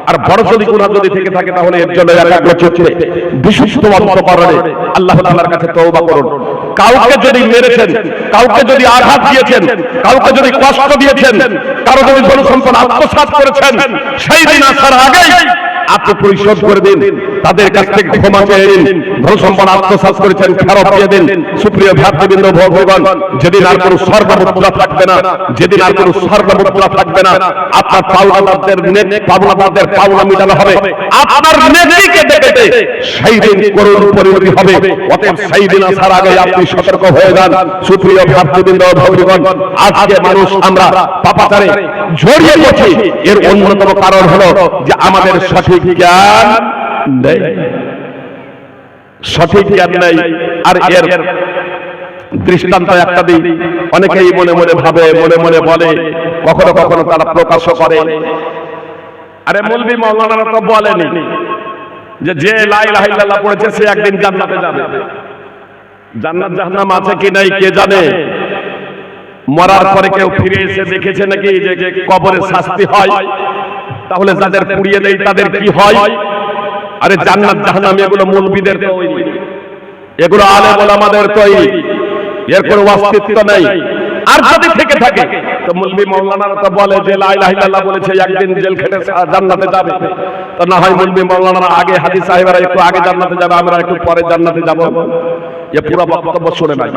আর বড় যদি গুনাহ যদি থেকে থাকে তাহলে এর জন্য একাগ্র চিত্তে বিশুদ্ধ অন্তঃকরণে আল্লাহ তাআলার কাছে তওবা করুন। কাউকে যদি মেরেছেন, কাউকে যদি আঘাত দিয়েছেন, কাউকে যদি কষ্ট দিয়েছেন, কারো যদি ধন সম্পদ আত্মসাৎ করেছেন, সেই দিন আসার আগেই আপনি পরিশোধ করে দিন, তাদের কাছ থেকে ক্ষমা চেয়ে নিন। ধন সম্পদ আত্মসাৎ করেছেন, ফেরত দিয়ে দিন। সুপ্রিয় ভ্রাতৃবৃন্দ, ভগবান, যেদিন আর কোনো স্বর্ণ মুদ্রা থাকবে না, যেদিন আর কোনো স্বর্ণ মুদ্রা থাকবে না, আপনার পাওনাদারদের পাওনা মিটানো হবে, আপনার নেকিকে দেখে সেই দিন করুণ পরিণতি হবে। অতএব সেই দিন আসার আগে আপনি সতর্ক হয়ে যান। সুপ্রিয় ভ্রাতৃবৃন্দ, ভগবান, আজকে মানুষ আমরা পাপাচারে জড়িয়ে পড়ছি, এর অন্যতম কারণ হলো যে আমাদের সঠিক জ্ঞান নেই, সঠিক জ্ঞান নেই। আর এর দৃষ্টান্ত একটা দিই, অনেকেই মনে মনে ভাবে, মনে মনে বলে, কখনো কখনো তারা প্রকাশ করে, আরে মৌলভী মাওলানারা তো বলেনি যে লা ইলাহা ইল্লাল্লাহ পড়েছে সে একদিন জান্নাতে যাবে। জান্নাত জাহান্নাম আছে কি নাই কে জানে? মরার পরে কেউ ফিরে এসে দেখেছে নাকি যে কবরে শাস্তি হয়? তাহলে যাদের পুড়িয়ে দেয় তাদের কি হয়? আরে জান্নাত জাহান্নাম এগুলো মৌলভীদের তৈরি, এগুলো আলেম ওলামাদের তৈরি, এর কোনো অস্তিত্ব নেই। আর যদি থেকে থাকে তো মৌলভী মাওলানারা তো বলে যে লা ইলাহা ইল্লাল্লাহ বলেছে একদিন জেল খেটে জান্নাতে যাবে, তো না হয় মৌলভী মাওলানারা আগে, হাদিস সাহেবরা একটু আগে জান্নাতে যাবে, আমরা একটু পরে জান্নাতে যাব। এ পুরো বক্তব্য শুনে নাই।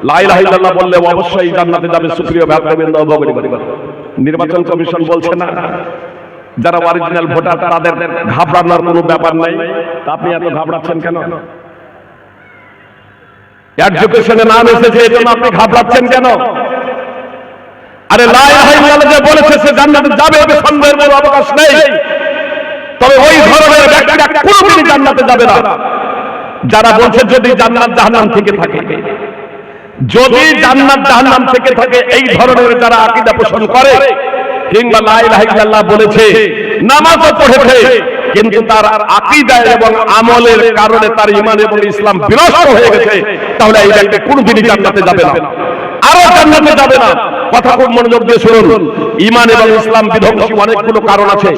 লা ইলাহা ইল্লাল্লাহ বললে অবশ্যই জান্নাতে যাবে। সুপ্রিয় ভ্রাতৃবৃন্দ, নির্বাচন কমিশন বলছে না যারা অরিজিনাল ভোটার তাদের ঘাবড়ানোর কোনো ব্যাপার নাই, আপনি এত ঘাবড়াচ্ছেন কেন? এডুকেশনে নাম এসেছে এজন্য আপনি ঘাবড়াচ্ছেন কেন? আরে লা ইলাহা ইল্লাল্লাহ যে বলেছে সে জান্নাতে যাবে, এতে সন্দেহের কোনো অবকাশ নেই। তবে ওই ধরনের ব্যক্তিরা কোনোদিনই জান্নাতে যাবে না যারা বলছে যদি জান্নাত জাহান্নাম থেকে থাকে, যদি জান্নাত জাহান্নাম থেকে থাকে, এই ধরনের যারা আকীদা পোষণ করে, কিংবা লা ইলাহা ইল্লাল্লাহ বলেছে, নামাজও পড়েছে, কিন্তু তার আকীদা এবং আমলের কারণে তার ঈমান এবং ইসলাম বিনষ্ট হয়ে গেছে, তাহলে এই ব্যক্তি কোনোদিনই জান্নাতে যাবে না, আরো জান্নাতে যাবে না। কথা খুব মনোযোগ দিয়ে শুনুন। ঈমান এবং ইসলাম বিধ্বংসী অনেকগুলো কারণ আছে।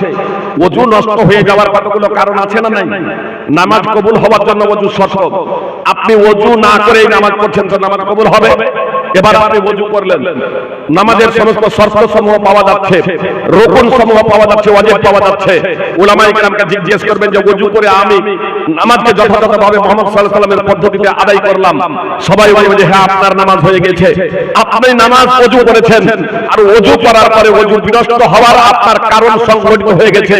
ওযু নষ্ট হয়ে যাওয়ার কতগুলো কারণ আছে না নাই? নামাজ কবুল হওয়ার জন্য ওযু শর্ত। আপনি ওযু না করেই নামাজ পড়ছেন তো নামাজ কবুল হবে? এবার আপনি ওযু করলেন, নামাজের সমস্ত শর্ত সমূহ পাওয়া যাচ্ছে, রুকুন সমূহ পাওয়া যাচ্ছে, ওয়াজিব পাওয়া যাচ্ছে। উলামায়ে কেরামকে জিজ্ঞেস করবেন যে ওযু করে আমি নামাজকে যথাযথভাবে মুহাম্মদ সাল্লাল্লাহু আলাইহি ওয়াসাল্লামের পদ্ধতিতে আদায় করলাম, সবাই বলবে যে হ্যাঁ আপনার নামাজ হয়ে গেছে। আপনি নামাজ ওযু করেছেন, আর ওযু করার পরে ওযু বিনষ্ট হওয়ার আপনার কারণ সংঘটিত হয়ে গেছে।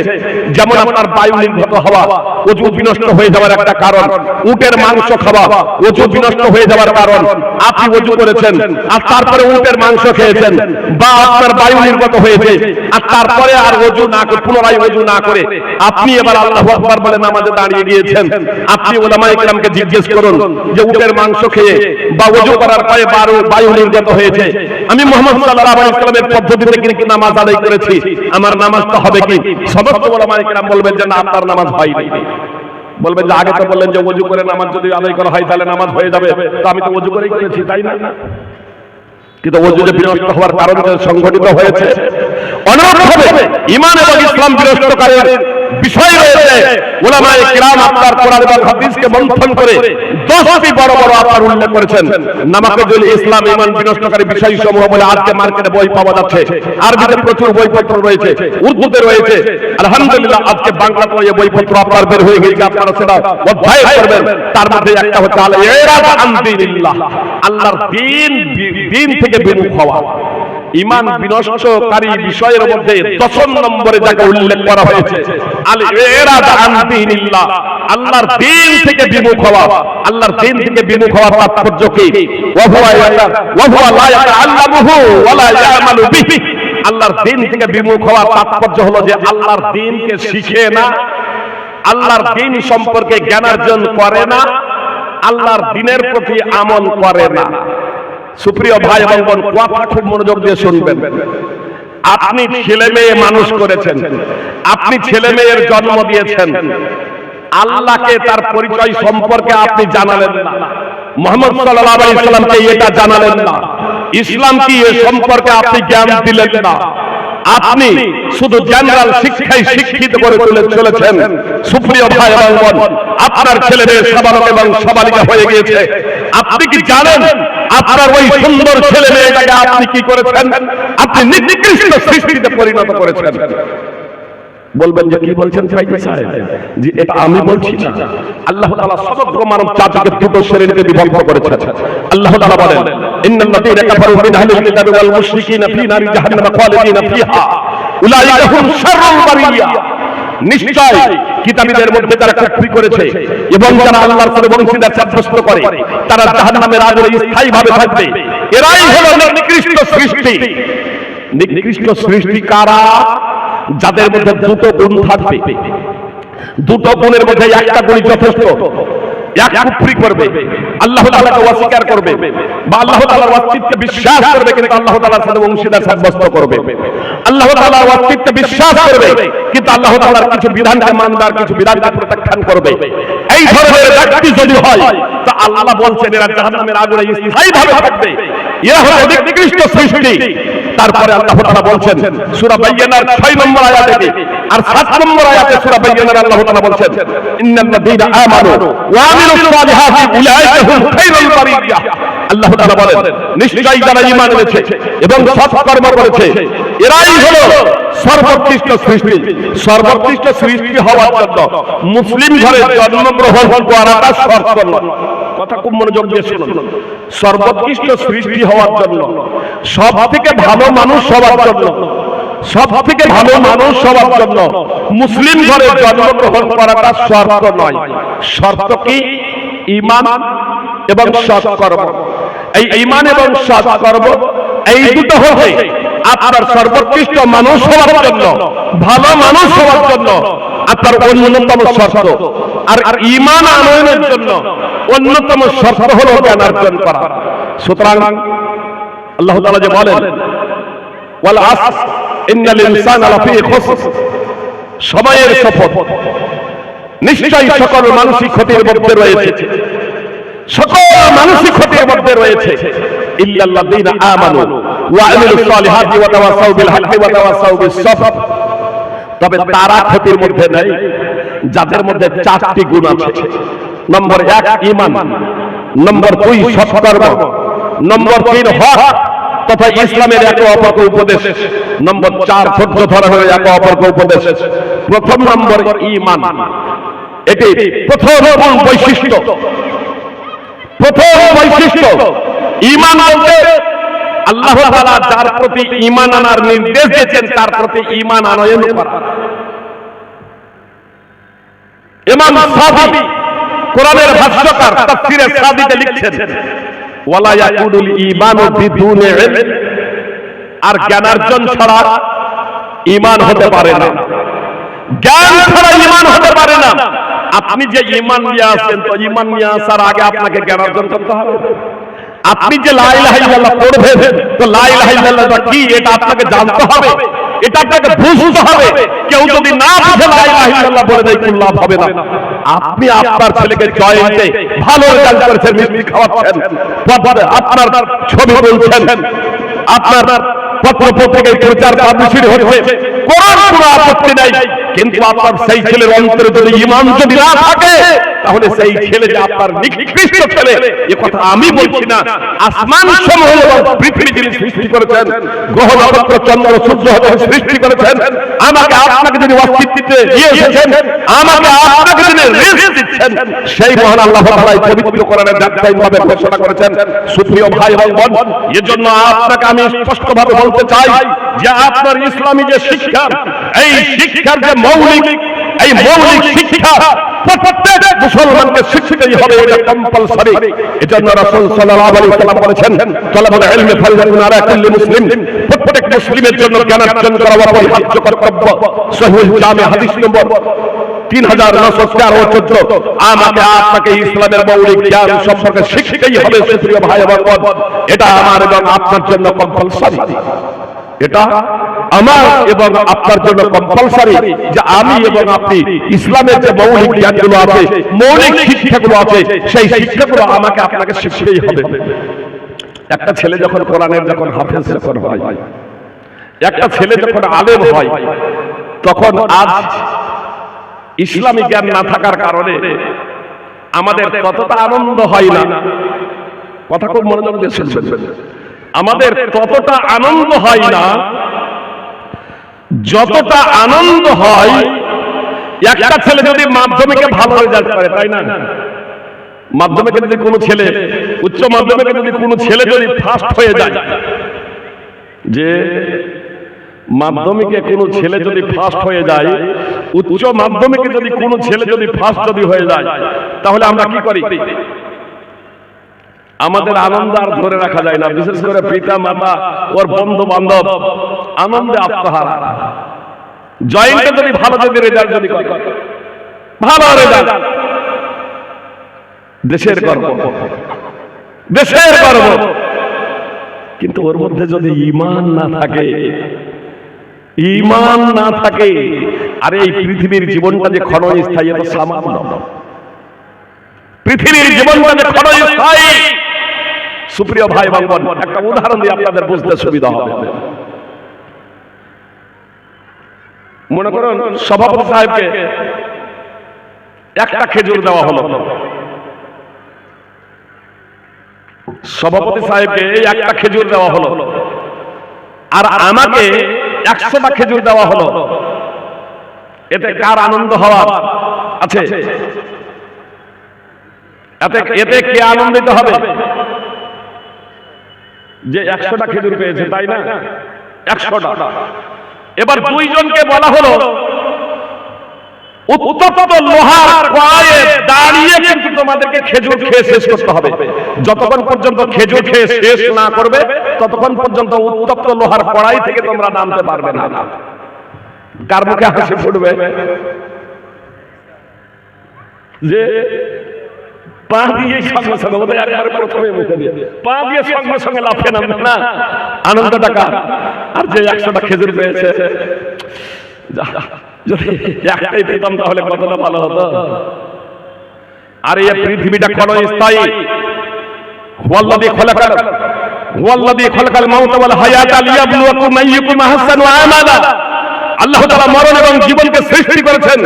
যেমন আপনার বায়ু নির্গত হওয়া ওযু বিনষ্ট হয়ে যাওয়ার একটা কারণ, উটের মাংস খাওয়া ওযু বিনষ্ট হয়ে যাওয়ার কারণ। আপনি ওযু করেছেন, আর তারপরে উটের মাংস খেয়েছেন, বা আপনার বায়ু নির্গত হয়েছে, আর তারপরে আর ওযু না করে, পুনরায় ওযু না করে আপনি এবার আল্লাহু আকবার বলে নামাজে দাঁড়িয়ে গিয়েছেন, আপনি উলামায়ে কেরামকে জিজ্ঞেস করুন যে উটের মাংস খেয়ে বা ওযু করার পরে বায়ু নির্গত হয়েছে, আমি মুহাম্মদ সাল্লাল্লাহু আলাইহি ওয়াসাল্লামের পদ্ধতিতে কিন্তু নামাজ আদায় করেছি, আমার নামাজটা হবে কি? সমস্ত উলামায়ে কেরাম বলবেন যে না, আপনার নামাজ হয়নি। বলবেন যে আগে তো বললেন যে ওযু করে নামাজ যদি আদায় করা হয় তাহলে নামাজ হয়ে যাবে, তো আমি তো ওযু করেই করেছি, তাই না? কিন্তু ওযু যে বিনষ্ট হওয়ার কারণ সংঘটিত হয়েছে, অনুরূপভাবে ঈমান এবং ইসলাম বিনষ্টকারীর বিষয় রয়েছে। উলামায়ে কিরাম আপনার কোরআন এবং হাদিসকে মন্থন করে 10টি বড় বড় আপনার উল্লেখ করেছেন। নামাকুল ইসলাম ঈমান বিনষ্টকারী বিষয়সমূহ বলে আজকে মার্কেটে বই পাওয়া যাচ্ছে, আরবিতে প্রচুর বইপত্র রয়েছে, উর্দুতে রয়েছে, আলহামদুলিল্লাহ আজকে বাংলাতে এই বইপত্র আপনার বের হয়ে গেছে, আপনারা সেটা অধ্যয়ন করবেন। তার মধ্যে একটা হচ্ছে আল ইরাদ আন দীনিল্লাহ, আল্লাহর দ্বীন থেকে বিমুখ হওয়া। ঈমান বিনষ্টকারী বিষয়ের মধ্যে 10 নম্বরে যাকে উল্লেখ করা হয়েছে আল ইরাদ আন দীনিল্লাহ, আল্লাহর দ্বীন থেকে বিমুখ হওয়া। আল্লাহর দ্বীন থেকে বিমুখ হওয়ার তাৎপর্য কি? ওয়া হুয়া লা ইয়াতাআল্লামুহু ওয়া লা ইয়ামালু বিহি। আল্লাহর দ্বীন থেকে বিমুখ হওয়ার তাৎপর্য হলো যে আল্লাহর দ্বীনকে শিখে না, আল্লাহর দ্বীন সম্পর্কে জ্ঞানার্জন করে না, আল্লাহর দ্বীনের প্রতি আমল করে না। সুপ্রিয় ভাই এবং বোন, কথা খুব মনোযোগ দিয়ে শুনবেন। আপনি ছেলে মেয়ে মানুষ করেছেন, আপনি ছেলে মেয়ের জন্ম দিয়েছেন, আল্লাহকে তার পরিচয় সম্পর্কে আপনি জানালেন না, মুহাম্মদ সাল্লাল্লাহু আলাইহি ওয়াসাল্লামকে এটা জানালেন না, ইসলাম কি এ সম্পর্কে আপনি জ্ঞান দিলেন না, আপনি শুধু জেনারেল শিক্ষায় শিক্ষিত করে চলেছেন। সুপ্রিয় ভাই এবং বোন, আপনার ছেলে মেয়ে সাবালক এবং সাবালিকা হয়ে গিয়েছে, আপনি কি জানেন আপনার ওই সুন্দর ছেলে মেয়েটাকে আপনি কি করেছেন? আপনি নিকৃষ্ট সৃষ্টিতে পরিণত করেছেন। বলবেন যে কি বলছেন সাইদি সাহেব? যে এটা আমি বলছি না, আল্লাহ তাআলা সমগ্র মানব জাতিকে দুটো শ্রেণীতে বিভক্ত করেছেন। আল্লাহ তাআলা বলেন ইন্নাল্লাযীনা কাফারু মিন আহলিল কিতাবি ওয়াল মুশরিকিনা ফী নারি জাহান্নাম খালিদিনা ফীহা উলাইকা হুম শাররুল বারিয়া। নিশ্চয় কিতাবীদের মধ্যে যারা কুফরি করেছে এবং যারা আল্লাহর সাথে বংশীদার সাব্যস্ত করে, তারা জাহান্নামের আগুনে স্থায়ীভাবে থাকবে। এরাই হলো নিকৃষ্ট সৃষ্টি। নিকৃষ্ট সৃষ্টি কারা? যাদের মধ্যে দুটো গুণ থাকবে, দুটো গুণের মধ্যে একটা গুণ যথেষ্ট। এক কুফরি করবে, আল্লাহ তাআলাকে অস্বীকার করবে, বা আল্লাহ তাআলার অস্তিত্বে বিশ্বাস করবে কিন্তু আল্লাহ তাআলার সাথে অংশীদার সাব্যস্ত করবে। আল্লাহ তাআলার অস্তিত্বে বিশ্বাস করবে কিন্তু আল্লাহ তাআলার কিছু বিধানকে মানবে আর কিছু বিধানকে প্রত্যাখ্যান করবে। এই ধরনের ব্যক্তি যদি হয় তা আল্লাহ বলছেন এরা জাহান্নামের আগুনে স্থায়ীভাবে থাকবে। এরা হলো নিকৃষ্ট সৃষ্টি। তারপরে আল্লাহ তাআলা বলছেন সূরা বাইয়ানার 6 নম্বর আয়াতে আর 7 নম্বর আয়াতে সূরা বাইয়ানার আল্লাহ তাআলা বলছেন ইন্নাল্লাযীনা আমানু ওয়া আমিলুস সালিহাতি উলাইকা হুম খায়রুল বারিয়া। আল্লাহ তাআলা বলেন নিশ্চয়ই যারা ঈমান এনেছে এবং সৎকর্ম করেছে এরাই হলো সর্বোৎকৃষ্ট সৃষ্টি। সর্বোৎকৃষ্ট সৃষ্টি হওয়ার জন্য মুসলিম ঘরে জন্মগ্রহণ করাটা শর্ত নয়। কথা খুব মনোযোগ দিয়ে শুনুন। সর্বোৎকৃষ্ট সৃষ্টি হওয়ার জন্য, সব থেকে ভালো মানুষ হওয়ার জন্য, সব থেকে ভালো মানুষ হওয়ার জন্য মুসলিম ঘরে জন্মগ্রহণ করাটা শর্ত নয়। শর্ত কি? ঈমান এবং সৎকর্ম। এই ঈমান এবং সৎকর্ম এই দুটো হলে আপনার সর্বোৎকৃষ্ট মানুষ হওয়ার জন্য, ভালো মানুষ হওয়ার জন্য আপনার অন্যতম শর্ত। আর ঈমান আনয়নের জন্য অন্যতম শর্ত হলো জ্ঞান অর্জন করা। সুতরাং আল্লাহ তাআলা যে বলেন ওয়াল আসর ইন্নাল ইনসানা লাফি খুসর, সময়ের শপথ, নিশ্চয়ই সকল মানসিক ক্ষতির মধ্যে রয়েছে, সকল মানসিক ক্ষতির মধ্যে রয়েছে ইল্লাল্লাযীনা আমানু ওয়া আমিলুস সালিহাতি ওয়া তাওয়াসাউ বিল হাক্কি ওয়া তাওয়াসাউ বিস সবর। তবে তারা ক্ষতির মধ্যে নেই যাদের মধ্যে 4টি গুণ আছে। নম্বর 1 ঈমান, নম্বর 2 সৎকর্ম, নম্বর 3 হক তথা ইসলামের একে অপরকে উপদেশ, নম্বর 4 ধৈর্য ধরা হয়ে একে অপরকে উপদেশ। প্রথম নম্বর ঈমান, এটি প্রথম বৈশিষ্ট্য। প্রথম বৈশিষ্ট্য ঈমান বলতে আল্লাহ তাআলা যার প্রতি ঈমান আনার নির্দেশ দিয়েছেন তার প্রতি ঈমান আনয়ন করা। ইমাম সাদি কোরআনের ভাষ্যকার তাফসীরে সাদিতে লিখছেন ওয়ালা ইয়াকুলুল ঈমানু বিদুনি ইলম, আর জ্ঞানার্জন ছাড়া ঈমান হতে পারে না, জ্ঞান ছাড়া ঈমান হতে পারে না। আপনি যে ঈমান নিয়ে আসেন, তো ঈমান নিয়ে আসার আগে আপনাকে জ্ঞান অর্জন করতে হবে। আপনি যে লা ইলাহা ইল্লাল্লাহ পড়বেন, তো লা ইলাহা ইল্লাল্লাহ কি এটা আপনাকে জানতে হবে, এটা আপনাকে বুঝতে হবে। কেউ যদি না বুঝে লা ইলাহা ইল্লাল্লাহ বলে দেয়, কোনো লাভ হবে না। আপনি আপনার ছেলেকে জয়েন্টে ভালো রেজাল্ট করেছেন, মিষ্টি খাওয়াচ্ছেন, আপনার ছবি বলছেন, আপনার পত্র পত্রিকায় প্রচার পাবলিশিটি হচ্ছে, কোনো আপত্তি নাই। কিন্তু আপনার সেই ছেলের অন্তরে যদি ঈমান যদি না থাকে, তাহলে সেই ছেলে যে আপনার নিকৃষ্ট ছেলে, এ কথা আমি বলছি না। আসমান সমূহ এবং পৃথিবী যিনি সৃষ্টি করেছেন, গ্রহ নক্ষত্র চন্দ্র সূর্য সৃষ্টি করেছেন, আমাকে আপনাকে যিনি অস্তিত্বে দিয়ে এসেছেন, আমাকে আপনাকে যিনি রিজিক দিচ্ছেন, সেই মহান আল্লাহ তাআলা পবিত্র কোরআনে দায়িত্বভাবে ঘোষণা করেছেন। সুপ্রিয় ভাই এবং বোন, এজন্য আপনাকে আমি স্পষ্টভাবে বলতে চাই যে আপনার ইসলামী যে শিক্ষা, এই শিক্ষার যে মৌলিক, এই মৌলিক শিক্ষা প্রত্যেক মুসলমানকে শিখতেই হবে, এটা কম্পালসরি। এজন্য রাসূল সাল্লাল্লাহু আলাইহি ওয়াসাল্লাম বলেছেন, তালাবুল ইলমি ফারিদাতুন আলা কুল্লি মুসলিম, প্রত্যেক মুসলিমের জন্য জ্ঞান অর্জন করা অপরিহার্য কর্তব্য। সহিহ জামে হাদিস নম্বর 3914। আমাকে আপনাকে ইসলামের মৌলিক জ্ঞান সম্পর্কে শিখতেই হবে সুপ্রিয় ভাই এবং বোন, এটা আমার এবং আপনার জন্য কম্পালসরি। এটা আমার এবং আপনার জন্য কম্পালসরি যে আমি এবং আপনি ইসলামের যে মৌলিক জ্ঞানগুলো আছে, মৌলিক শিক্ষাগুলো আছে, সেই শিক্ষাগুলো আমাকে আপনাকে শিখতেই হবে। একটা ছেলে যখন কোরআনের যখন হাফেজ যখন হয়, একটা ছেলে যখন আলেম হয়, তখন আজ ইসলামী জ্ঞান না থাকার কারণে আমাদের ততটা আনন্দ হয় না। কথা খুব মনোযোগ দিয়ে শুনবেন। আমাদের ততটা আনন্দ হয় না যতটা আনন্দ হয় একটা ছেলে যদি মাধ্যমিকে ভালো রেজাল্ট করে, তাই না? মাধ্যমিকে যদি কোনো ছেলে, উচ্চ মাধ্যমিকে যদি কোনো ছেলে যদি ফার্স্ট হয়ে যায়, যে মাধ্যমিকে কোনো ছেলে যদি ফার্স্ট হয়ে যায়, উচ্চ মাধ্যমিকে যদি কোনো ছেলে যদি ফার্স্ট যদি হয়ে যায়, তাহলে আমরা কি করি? আমাদের আনন্দ আর ধরে রাখা যায় না। বিশেষ করে পিতা মাতা, ওর বন্ধু বান্ধব আনন্দে আত্মহারা। জয়েন্টে যদি ভালো যদি রেজাল্ট যদি করে, ভালো রেজাল্ট, দেশের গর্ব, দেশের গর্ব। কিন্তু ওর মধ্যে যদি ঈমান না থাকে, ঈমান না থাকে, আর এই পৃথিবীর জীবনটা যে ক্ষণস্থায়ী, এটা সামান্য। পৃথিবীর জীবনটা যে ক্ষণস্থায়ী, সুপ্রিয় ভাই এবং বোন, একটা উদাহরণ দিয়ে আপনাদের বুঝতে সুবিধা হবে। মনে করুন সভাপতি সাহেবকে একটা খেজুর দেওয়া হলো, সভাপতি সাহেবকে একটা খেজুর দেওয়া হলো, আর আমাকে 100টা খেজুর দেওয়া হলো। এতে কার আনন্দ হওয়ার আছে? এতে কে আনন্দিত হবে? যে 100টা খেজুর পেয়েছে, তাই না? 100টা। এবার দুইজনকে বলা হলো উত্তপ্ত লোহার কড়াইয়ে দাঁড়িয়ে কিন্তু তোমাদেরকে খেজুর খেয়ে শেষ করতে হবে। যতক্ষণ পর্যন্ত খেজুর খেয়ে শেষ না করবে, ততক্ষণ পর্যন্ত উত্তপ্ত লোহার কড়াই থেকে তোমরা নামতে পারবে না। কার মুখে হাসি ফুটবে? যে পা দিয়ে সঙ্গে সঙ্গে, ওদের একবারে প্রথমে মুখে দিয়ে পা দিয়ে সঙ্গে সঙ্গে লাফে নামবে না, আনন্দটা কার? আর যে 100টা খেজুর পেয়েছে, যদি একটাই পেতাম তাহলে কতটা ভালো হতো। আর এই পৃথিবীটা ক্ষণস্থায়ী। হুয়াল্লাযী খালাকাল মাউতা ওয়াল হায়াতা লিয়াবলুয়াকুম আইয়ুকুম আহসানু আমালা। আল্লাহ তাআলা মরণ এবং জীবনকে সৃষ্টি করেছেন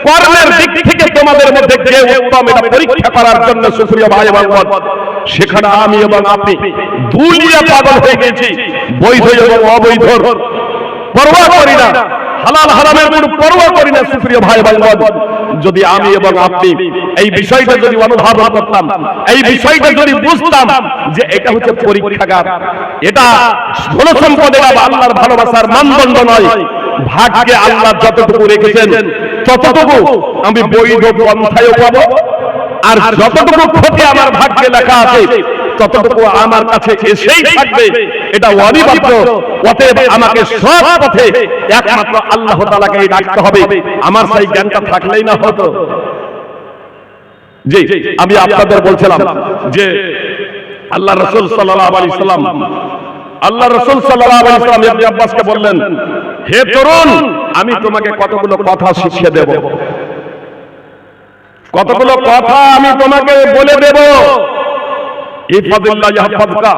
কর্মের দিক থেকে তোমাদের মধ্যে কে উত্তম, এটা পরীক্ষা করার জন্য। সুপ্রিয় ভাই এবং বোন, সেখানে আমি এবং আপনি দুনিয়া পাগল হয়ে গেছি, বৈধ এবং অবৈধ পরোয়া করি না, হালাল হারামের কোনো পরোয়া করি না। সুপ্রিয় ভাই এবং বোন, যদি আমি এবং আপনি এই বিষয়টা যদি অনুধাবন করতাম, এই বিষয়টা যদি বুঝতাম যে এটা হচ্ছে পরীক্ষাগার, এটা ধন সম্পদ, এটা আল্লাহর ভালোবাসার মানদণ্ড নয়, ভাগ্যে আল্লাহ যতটুকু রেখেছেন ততটুকু আমি বৈধ পন্থায়ও পাবো, আর যতটুকু ক্ষতি আমার ভাগ্যে লেখা আছে ততটুকু আমার কাছে এসেই থাকবে, এটা অনিবার্য। অতএব আমাকে সব পথে একমাত্র আল্লাহ তাআলাকেই ডাকতে হবে। আমার সেই জ্ঞানটা থাকলেই না হতো। জি, আমি আপনাদের বলছিলাম যে আল্লাহ রাসূল সাল্লাল্লাহু আলাইহি সাল্লাম ইবনে আব্বাসকে বললেন, হে তরুণ, আমি তোমাকে কতগুলো কথা শিখিয়ে দেব, কতগুলো কথা আমি তোমাকে বলে দেব। ইফাদিল্লাহ ইয়াহফাযকা,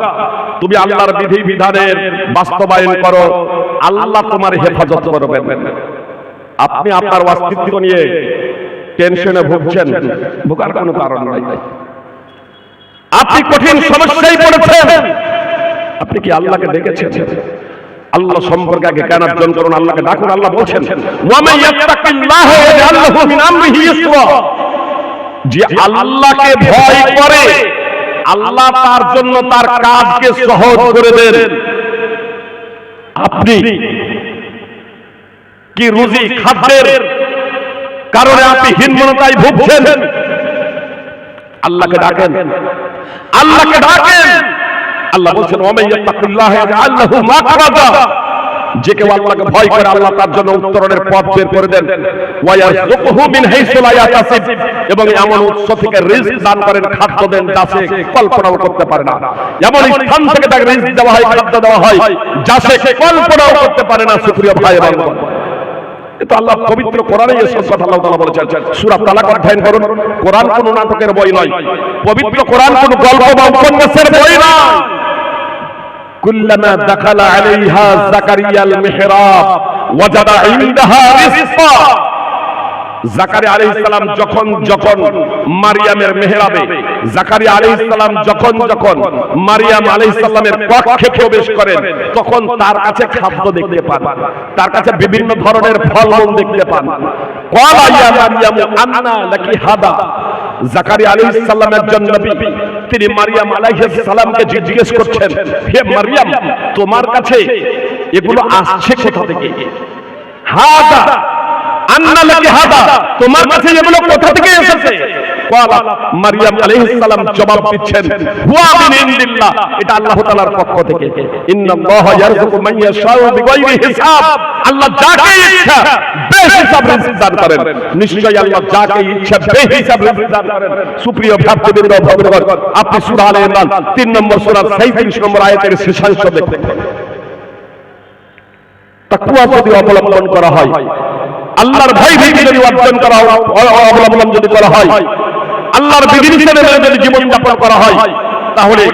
তুমি আল্লাহর বিধি বিধানের বাস্তবায়ন করো, আল্লাহ তোমার হেফাজত করবেন। আপনি আপনার অস্তিত্ব নিয়ে টেনশনে ভুগছেন, ভোগার কোনো কারণ নাই। আপনি কঠিন সমস্যায় পড়েছেন, আপনি কি আল্লাহকে ডেকেছেন? আল্লাহ সম্পর্কে আগে জ্ঞান অর্জন করুন, আল্লাহকে ডাকুন। আল্লাহ বলছেন, ওয়া মান ইয়াত্তাকিল্লাহ ইয়াজআল লাহু মিন আমরিহি ইসরা, যে আল্লাহকে ভয় করে আল্লাহ তার জন্য তার কাজকে সহজ করে দেন। আপনি কি রুজি খাদ্যের কারণে আপনি হীনমন্যতায় ভুগছেন? আল্লাহকে ডাকেন, আল্লাহকে ডাকেন। আল্লাহ বলছেন, ওয়া মান ইয়াত্তাকিল্লাহ ইয়াজআল লাহু মাখরাজা, যে কেউ আল্লাহকে ভয় করে আল্লাহ তার জন্য উত্তরণের পথ বের করে দেন। ওয়া ইয়ারযুকুহু মিন হাইসু লা ইয়াহতাসিব, এবং এমন উৎস থেকে রিজক দান করেন, খাদ্য দেন যা সে কল্পনাও করতে পারে না। এমন স্থান থেকে তাকে রিজক দেওয়া হয়, খাদ্য দেওয়া হয় যা সে কল্পনাও করতে পারে না। সুপ্রিয় ভাই এবং বোন, এটা আল্লাহ পবিত্র কোরআনে এসব কথা আল্লাহ তাআলা বলেছেন। সূরা তালাক অধ্যয়ন করুন। কোরআন কোন নাটকের বই নয়, পবিত্র কোরআন কোন গল্প বা উপন্যাসের বই নয়। কুল্লামা দাখালা আলাইহা যাকারিয়া আল মিহরাব ওয়াজাদা ইনদাহা রিজকা, জাকারিয়া আলাইহিস সালাম যখন যখন মারিয়ামের মেহরাবে, জাকারিয়া আলাইহিস সালাম যখন যখন মারিয়াম আলাইহিস সালামের কক্ষে প্রবেশ করেন, তখন তার কাছে খাদ্য দেখতে পান, তার কাছে বিভিন্ন ধরনের ফলমূল দেখতে পান। ক্বালা ইয়া মারিয়াম আন্না লাকি হাদা, জাকারিয়া আলাইহিস সালাম একজন নবী, তিনি মারিয়াম আলাইহিস সালামকে জিজ্ঞেস করছেন, হে মারিয়াম, তোমার কাছে এগুলো আসছে কোথা থেকে? হাদা আন্না লাকি হাদা, তোমার কাছে এগুলো কোথা থেকে এসেছে? ক্বালা, মারিয়াম আলাইহিস সালাম জবাব দিচ্ছেন, হুয়া মিন ইনদিল্লাহ, এটা আল্লাহ তাআলার পক্ষ থেকে। ইন্নাল্লাহা ইয়ারযুকু মান ইয়াশাউ বিগাইরি হিসাব, আল্লাহ যাকে ইচ্ছা বেহিসাব রিজক দান করেন। নিশ্চয়ই আল্লাহ যাকে ইচ্ছা বেহিসাব রিজক দান করেন। সুপ্রিয় ভ্রাতৃবৃন্দ, ভগ্নীগণ, আপনি সূরা আলে ইমরান 3 নম্বর সূরার 37 নম্বর আয়াতের শেষাংশ দেখতে পাবেন। তাকওয়া যদি অবলম্বন করা হয়, আল্লাহর ভয় ভীতি যদি অর্জন করা অবলম্বন যদি করা হয়, আল্লাহর বিধিনিষেধ মেনে যদি জীবন যাপন করা হয়, তাহলে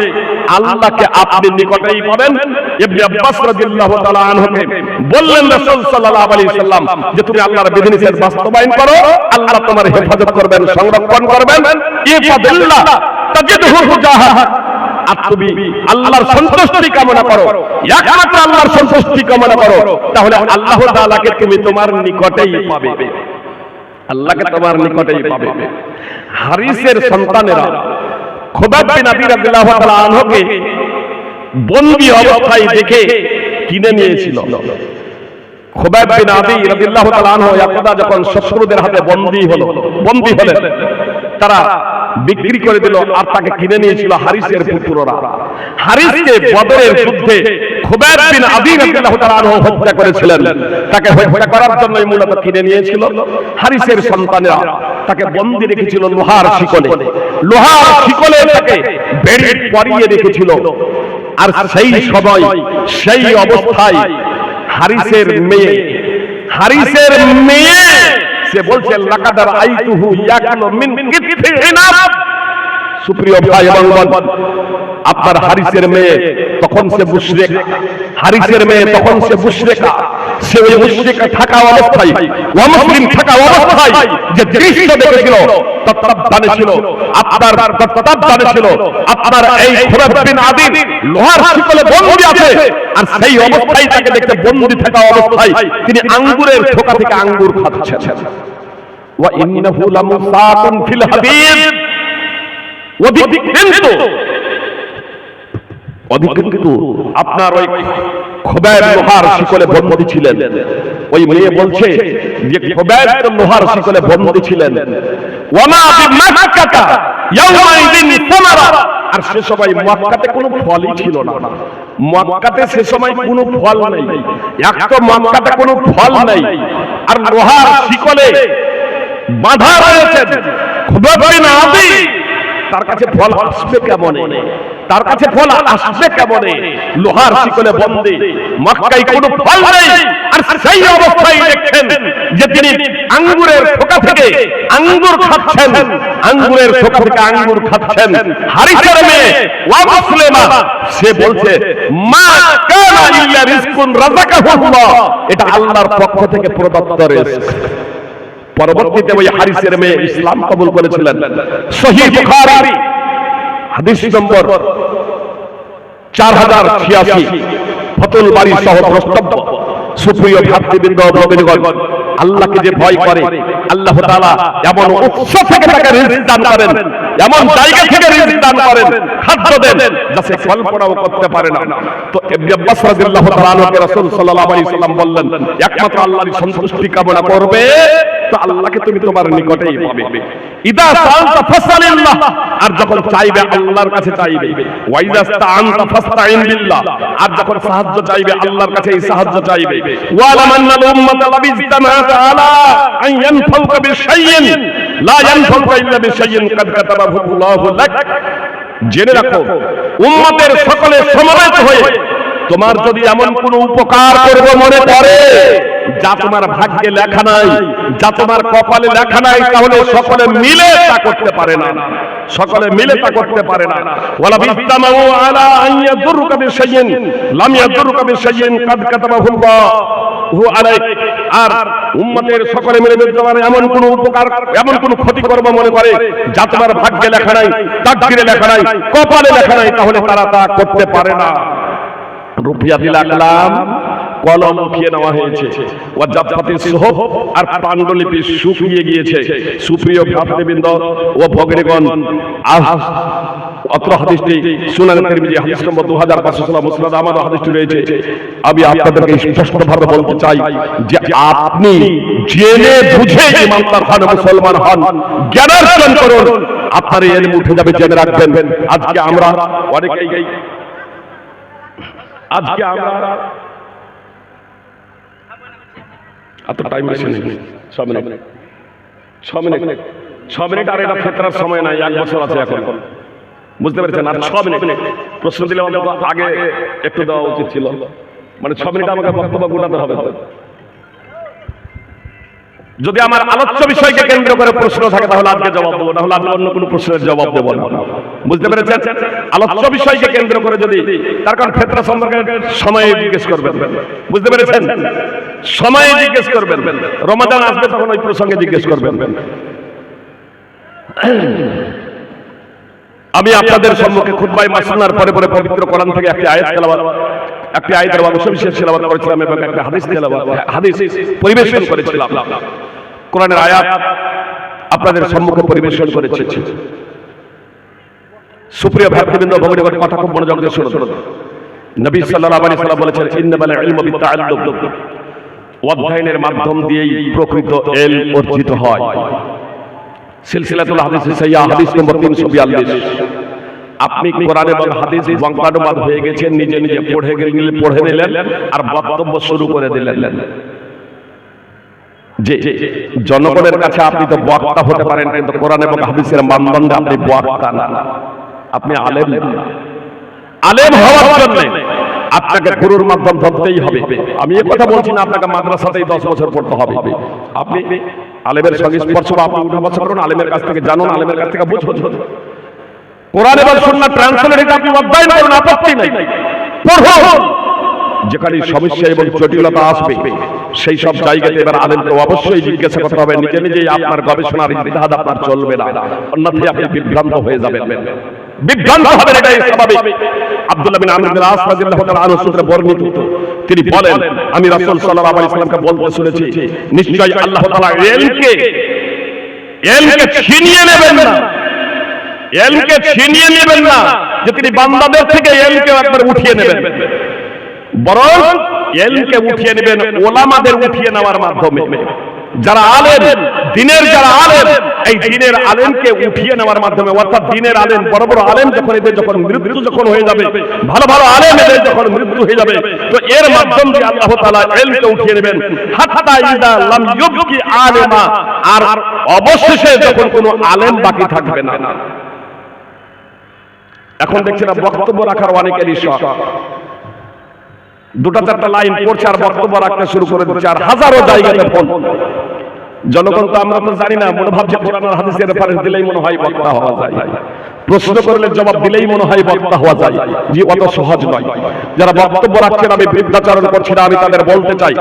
আল্লাহকে আপনি নিকটেই পাবেন। ইবনে আব্বাস রাদিয়াল্লাহু তাআলা আনহুকে বললেন রাসূল সাল্লাল্লাহু আলাইহি সাল্লাম, যে তুমি আল্লাহর বিধিনিষেধ বাস্তবায়ন করো, আল্লাহ তোমার হেফাজত করবেন, সংরক্ষণ করবেন। ইফাদিল্লাহ তাজিদহু হুজাহা, আর তুমি আল্লাহর সন্তুষ্টি কামনা করো, একমাত্র আল্লাহর সন্তুষ্টি কামনা করো, তাহলে আল্লাহ তাআলাকে তুমি তোমার নিকটেই পাবে, আল্লাহকে তোমার নিকটেই পাবে। হারিসের সন্তানেরা খুবাইব বিন আবী রাদিয়াল্লাহু তাআলা আনহুকে বন্দী অবস্থায় দেখে কিনে নিয়েছিল। খুবাইব বিন আবী রাদিয়াল্লাহু তাআলা আনহু একদা যখন শত্রুদের হাতে বন্দী হলেন, তারা বিক্রি করে দিল আর তাকে কিনে নিয়েছিল হারিসের পুত্ররা। হারিসকে বদরের যুদ্ধে খুবাইব বিন আবী রাদিয়াল্লাহু তাআলা আনহু হত্যা করেছিলেন। তাকে হত্যা করার জন্যই মূলত কিনে নিয়েছিল। হারিসের সন্তানেরা তাকে বন্দী রেখেছিল লোহার শিকলে তাকে বেড়ি পরিয়ে রেখেছিল। আর সেই সময় সেই অবস্থায় হারিসের মেয়ে সে বলছে, লাকাদ রাআইতুহু ইয়াকুলু মিন কিতফিনা। সুপ্রিয় ভাই এবং বোন, আপনার হারিসের মেয়ে তখন সে মুশরিক, সে ওই মুশরিকা থাকা অবস্থায়, অমুসলিম থাকা অবস্থায় যে দৃশ্য দেখেছিল, তত্ত্বাবধানে ছিল আপনার এই খুবাইব বিন আবী লোহার শিকলে বন্দী আছে। আর সেই অবস্থায় তাকে দেখতে, বন্দী থাকা অবস্থায় তিনি আঙ্গুরের থোকা থেকে আঙ্গুর খাচ্ছেন। ওয়া ইন্নাহু লামুসাকুন ফিল হাবিব, কিন্তু আপনার ওই খুবাইব লোহার শিকলে বন্দী ছিলেন। ওই মেয়ে বলছে যে খুবাইব তো লোহার শিকলে বন্দী ছিলেন। ওয়া মা বিমাক্কাতা ইয়াউমাইদিন সামারা, আর সে সময় মক্কাতে কোনো ফলই ছিল না। মক্কাতে সে সময় কোনো ফল নেই, এক তো মক্কাতে কোনো ফল নেই, আর লোহার শিকলে বাঁধা রয়েছে। খুবাব বিন আদি তার কাছে ফল আসবে কেমনে, তার কাছে ফল আসবে কেমনে? লোহার শিকলে বন্দী, মক্কায় কোনো ফল নেই। আর সেই অবস্থায় দেখছেন যে তিনি আঙ্গুরের থোকা থেকে আঙ্গুর খাচ্ছেন, আঙ্গুরের থোকা থেকে আঙ্গুর খাচ্ছেন। হারিসের মেয়ে ওয়া মুসলিমা সে বলছে মা কানা ইল্লা রিজকুন রাযাকাহুল্লাহ, এটা আল্লাহর পক্ষ থেকে প্রদত্ত রিজক। পরবর্তীতে ওই হারিসের মেয়ে ইসলাম কবুল করেছিলেন। সহিহ বুখারী হাদিস নম্বর 4086, ফতুল বারী সহ দ্রষ্টব্য। সুপ্রিয় ভ্রাতৃবৃন্দ ও ভগ্নীগণ, আল্লাহকে যে ভয় করে আল্লাহ তাআলা এমন উৎস থেকে তাকে রিজক দান করেন, এমন জায়গা থেকে রিজক দান করেন, খাদ্য দেন যা সে কল্পনাও করতে পারে না। তো ইবনে আব্বাস রাদিয়াল্লাহু তাআলা আনহুকে রাসূল সাল্লাল্লাহু আলাইহি সাল্লাম বললেন, একমাত্র আল্লাহর সন্তুষ্টি কামনা করবে তো আল্লাহকে তুমি তোমার নিকটেই পাবে। ইদা সাআলতা ফাসআলিল্লাহ, আর যখন চাইবে আল্লাহর কাছে চাইবে। ওয়া ইদা ইসতাআনতা ফাসতাইন বিল্লাহ, আর যখন সাহায্য চাইবে আল্লাহর কাছে সাহায্য চাইবে। ওয়া লামান্নাল উম্মাতা লাবিজতামাত আলা আন ইয়ানফাউকা বিশাইইন লা ইয়ানফাউকা ইল্লা বিশাইইন কাদ কাতাবাহু আল্লাহু লাক। জেনে রাখো, উম্মতের সকলে সমবেত হয়ে তোমার যদি এমন কোন উপকার করব মনে করে যা তোমার ভাগ্যে লেখা নাই, যা তোমার কপালে লেখা নাই, তাহলে সকলে মিলে তা করতে পারে না, সকলে মিলে তা করতে পারে না। ওয়ালা বিস্তামাউ আলা আন ইয়াদুরুকা বিশাইইন লাম ইয়াদুরুকা বিশাইইন কাদ কাতাবাহু আল্লাহু আলাইক। আর উম্মতের সকলে মিলে যদি তোমার এমন কোন উপকার, এমন কোন ক্ষতি করব মনে করে যা তোমার ভাগ্যে লেখা নাই, তাকদীরে লেখা নাই, কপালে লেখা নাই, তাহলে তারা তা করতে পারে না। রুফিয়াতিল আকলাম, কলম উঠিয়ে নেওয়া হয়েছে। ওয়াজাফাতিস সুহুফ, আর পাণ্ডুলিপি শুকিয়ে গিয়েছে। সুপ্রিয় ভ্রাতৃবৃন্দ ও ভগ্নীগণ, অত্র হাদিসটি সুনান তিরমিজি হাদিস নম্বর 2516, মুসনাদ আহমদ হাদিসটি রয়েছে। আমি আপনাদেরকে স্পষ্টভাবে বলতে চাই যে আপনি জেনে বুঝে ইমানদার হন, মুসলমান হন, জ্ঞানার্জন করুন, আপনার ইলম উঠে যাবে, জেনে রাখবেন। আজকে আমরা এত টাইম বেশি নেই, 6 মিনিট, আর এটা ফেতরার সময় নাই, 1 বছর আছে এখন, বুঝতে পেরেছেন? আর 6 মিনিট প্রশ্ন দিলে আমাকে আগে একটু দেওয়া উচিত ছিল, মানে 6 মিনিট আমাকে বক্তব্য গোটাতে হবে। যদি আমার আলোচ্য বিষয়কে কেন্দ্র করে প্রশ্ন থাকে তাহলে আজকে জবাব দেবো, নাহলে আজকে অন্য কোনো প্রশ্নের জবাব দেবো না, বুঝতে পেরেছেন? আলোচ্য বিষয়কে কেন্দ্র করে যদি, তার কারণ ফেতরা সম্পর্কে সময়ে জিজ্ঞেস করবেন, বুঝতে পেরেছেন? সময়ে জিজ্ঞেস করবেন, রমাদান আসবে তখন ওই প্রসঙ্গে জিজ্ঞেস করবেন। আমি আপনাদের সম্মুখে খুতবায়ে মাসনুনার পরে পরে পবিত্র কোরআন থেকে একটি আয়াত তেলাওয়াত, একটি আয়াতের অংশবিশেষ তেলাওয়াত করেছিলাম এবং একটা হাদিস পরিবেশন করেছিলাম। কোরআনের আয়াত আপনাদের সম্মুখে পরিবেশন করেছি। সুপ্রিয় ভ্রাতৃবৃন্দ, ভগ্নীগণ, কথা খুব মনোযোগ দিয়ে শুনুন। নবী সাল্লাল্লাহু আলাইহি ওয়াসাল্লাম বলেছেন, ইন্নামাল ইলমু বিত্তাআল্লুম, অধ্যয়নের মাধ্যম দিয়েই প্রকৃত ইলম অর্জিত হয়। সিলসিলাতুল হাদিস সাহিহা হাদিস নম্বর 342। আপনি কোরআন এবং হাদিস বঙ্গানুবাদ হয়ে গেছেন, নিজে নিজে পড়ে নিলেন আর বক্তব্য শুরু করে দিলেন। যে জনগণের কাছে আপনি তো বক্তা হতে পারেন, কিন্তু কোরআন এবং হাদিসের মানদণ্ডে আপনি বক্তা না, আপনি আলেম না। আলেম হওয়ার জন্য আপনাকে গুরুর মাধ্যম ধরতেই হবে। আমি এই কথা বলছি না আপনাকে মাদ্রাসাতেই 10 বছর পড়তে হবে। আপনি আলেমের সঙ্গে স্পর্শ, আপনি উঠা বসা করুন, আলেমের কাছ থেকে জানুন, আলেমের কাছ থেকে বুঝুন। কোরআন এবং সুন্নাহ ট্রান্সলেট আপনি অধ্যয়ন করুন, আপত্তি নাই, পড়ুন। যেখানে সমস্যা এবং জটিলতা আসবে সেই সব জায়গাতে এবার আলেমকে অবশ্যই জিজ্ঞাসা করতে হবে। নিজে নিজেই আপনার গবেষণার ইজতিহাদ আপনার চলবে না, অন্যথায় আপনি বিভ্রান্ত হয়ে যাবেন, বিভ্রান্ত হবেন, এটাই স্বাভাবিক। আব্দুল্লাহ বিন আমর বিন আস রাদিয়াল্লাহু তাআলা আনহু সূত্রে বর্ণিত, তিনি বলেন, আমি রাসূল সাল্লাল্লাহু আলাইহি ওয়াসাল্লামকে বলতে শুনেছি, নিশ্চয়ই আল্লাহ তাআলা ইলমকে ছিনিয়ে নেবেন না, ইলমকে ছিনিয়ে নেবেন না যে তিনি বান্দাদের থেকে ইলমকে একবার উঠিয়ে নেবেন, বরং ইলমকে উঠিয়ে নেবেন ওলামাদের উঠিয়ে নেওয়ার মাধ্যমে। যারা আলেম, দিনের যারা আলেম, এই দিনের আলেমকে উঠিয়ে নেওয়ার মাধ্যমে, অর্থাৎ দিনের আলেম, বড় বড় আলেম যখন এদের যখন মৃত্যু যখন হয়ে যাবে, ভালো ভালো আলেম এদের যখন মৃত্যু হয়ে যাবে, তো এর মাধ্যম দিয়ে আল্লাহ তাআলা ইলমকে উঠিয়ে নেবেন। হাত্তা ইযা লাম ইউবকি আলেমা, আর অবশেষে যখন কোনো আলেম বাকি থাকবে না। এখন দেখছি না বক্তব্য রাখার অনেকেরই শখ, দুটা চারটা লাইন পড়ছে আর বক্তব্য রাখতে শুরু করে দিচ্ছে, আর হাজারো জায়গাতে ফোন। জনগণ তো আমরা তো জানি না, মনে ভাবছে কোরআন আর হাদিসের রেফারেন্স দিলেই মনে হয় বক্তা হওয়া যায়, প্রশ্ন করলে জবাব দিলেই মনে হয় বক্তা হওয়া যায়। জি, অত সহজ নয়। যারা বক্তব্য রাখছেন, আমি বৃদ্ধাচরণ করছি না, আমি তাদের বলতে চাই,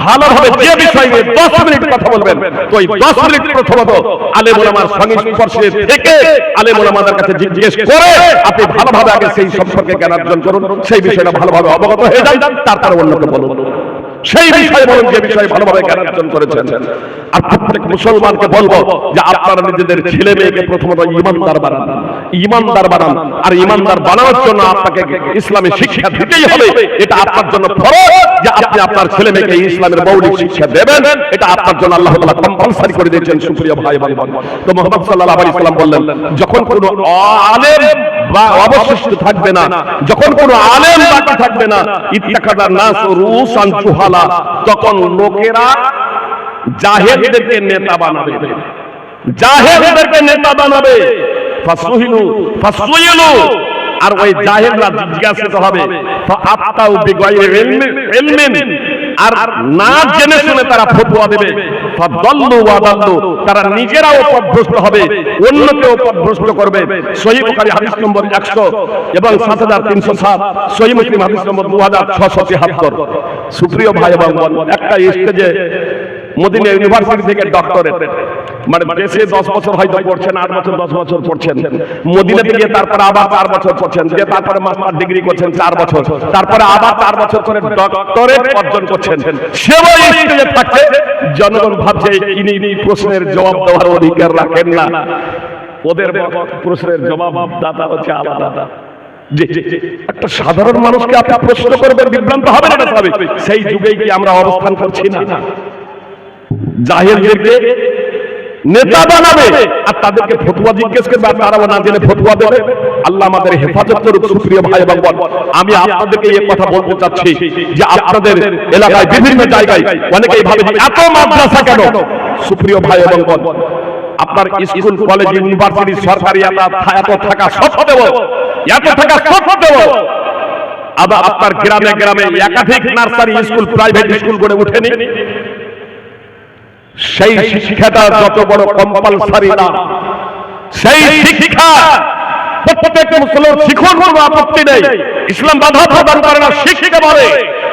ভালোভাবে যে বিষয় নিয়ে 10 মিনিট কথা বলবেন, তো এই 10 মিনিট প্রথমত আলেম ওলামার সংস্পর্শে থেকে আলেম ওলামাদের কাছে জিজ্ঞেস করে আপনি ভালোভাবে আগে সেই সম্পর্কে জ্ঞান অর্জন করুন, সেই বিষয়টা ভালোভাবে অবগত হয়ে যান, তারপরে অন্যকে বলুন সেই বিষয়ে, বলুন যে বিষয়ে ভালোভাবে জ্ঞান অর্জন করেছেন। আর প্রত্যেক মুসলমানকে বলবো যে আপনারা নিজেদের ছেলে মেয়েকে প্রথমত ইমানদার বানান, ইমানদার বানান। আর ইমানদার বানানোর জন্য আপনাকে ইসলামী শিক্ষা দিতেই হবে। এটা আপনার জন্য ফরজ যে আপনি আপনার ছেলে মেয়েকে ইসলামের মৌলিক শিক্ষা দেবেন, এটা আপনার জন্য আল্লাহ তাআলা কম্পালসারি করে দিয়েছেন। সুপ্রিয় ভাই এবং বোন, তো মুহাম্মদ সাল্লাল্লাহু আলাইহি ওয়াসাল্লাম বললেন, যখন কোনো আলেম বা অবশিষ্ট থাকবে না, যখন কোনো আলেম বাকি থাকবে না, ইত্তাকাদার নাস রুসান জুহালা, তখন লোকেরা জাহেলদেরকে নেতা বানাবে, জাহেলদেরকে নেতা বানাবে। ফাসুহিলু ফাসুইলু, আর ওই জাহেলরা জিজ্ঞাসিত হবে, ফাআতাউ বিগাইরি ইলমিন, আর না জেনে শুনে তারা ফতোয়া দেবে। ফাদাল্লু ওয়াদাল্লু, তারা নিজেরাও পথভ্রষ্ট হবে, অন্যকেও পথভ্রষ্ট করবে। সহিহ বুখারী হাদিস নম্বর 100 এবং 7307, সহিহ মুসলিম হাদিস নম্বর 2673। সুপ্রিয় ভাই এবং বোন, একটা স্টেজে মদিনা ইউনিভার্সিটি থেকে ডক্টরেট, মানে দেশে 10 বছর হয়তো পড়ছেন, 8 বছর 10 বছর পড়ছেন, মদিনাতে গিয়ে তারপরে আবার 4 বছর পড়ছেন, যে তারপরে মাস্টার ডিগ্রি করছেন 4 বছর, তারপরে আবার 4 বছর করে ডক্টরেট অর্জন করছেন। সেও স্টেজে থাকছে, জনগণ ভাবছে ইনি প্রশ্নের জবাব দেওয়ার অধিকার রাখেন না, ওদের প্রশ্নের জবাব দাতা হচ্ছে আলাদা। একটা সাধারণ মানুষকে আপনি প্রশ্ন করবেন, বিভ্রান্ত হবেন, এটা স্বাভাবিক। সেই যুগেই কি আমরা অবস্থান করছি না? জাহেলদেরকে নেতা বানাবে আর তাদেরকে ফতোয়া জিজ্ঞেস করবে, আর তারাও না জেনে ফতোয়া দেবে। আল্লাহ আমাদের হেফাজত করুক। সুপ্রিয় ভাই এবং বোন, আমি আপনাদেরকে এই কথা বলতে চাচ্ছি যে আপনাদের এলাকায় বিভিন্ন জায়গায় অনেকেই ভাবে যে এত মাদ্রাসা কেন? সুপ্রিয় ভাই এবং বোন, আপনার স্কুল কলেজ ইউনিভার্সিটি সরকারি এত থাকা সত্ত্বেও, এত থাকা সত্ত্বেও আবার আপনার গ্রামে গ্রামে একাধিক নার্সারি স্কুল, প্রাইভেট স্কুল গড়ে ওঠেনি। সেই শিক্ষাটা যত বড় কম্পালসারি না, সেই শিক্ষা প্রত্যেক মুসলমান শিখুন, কোনো আপত্তি নেই, ইসলাম বাধা প্রদান করে না, শিক্ষা বলে।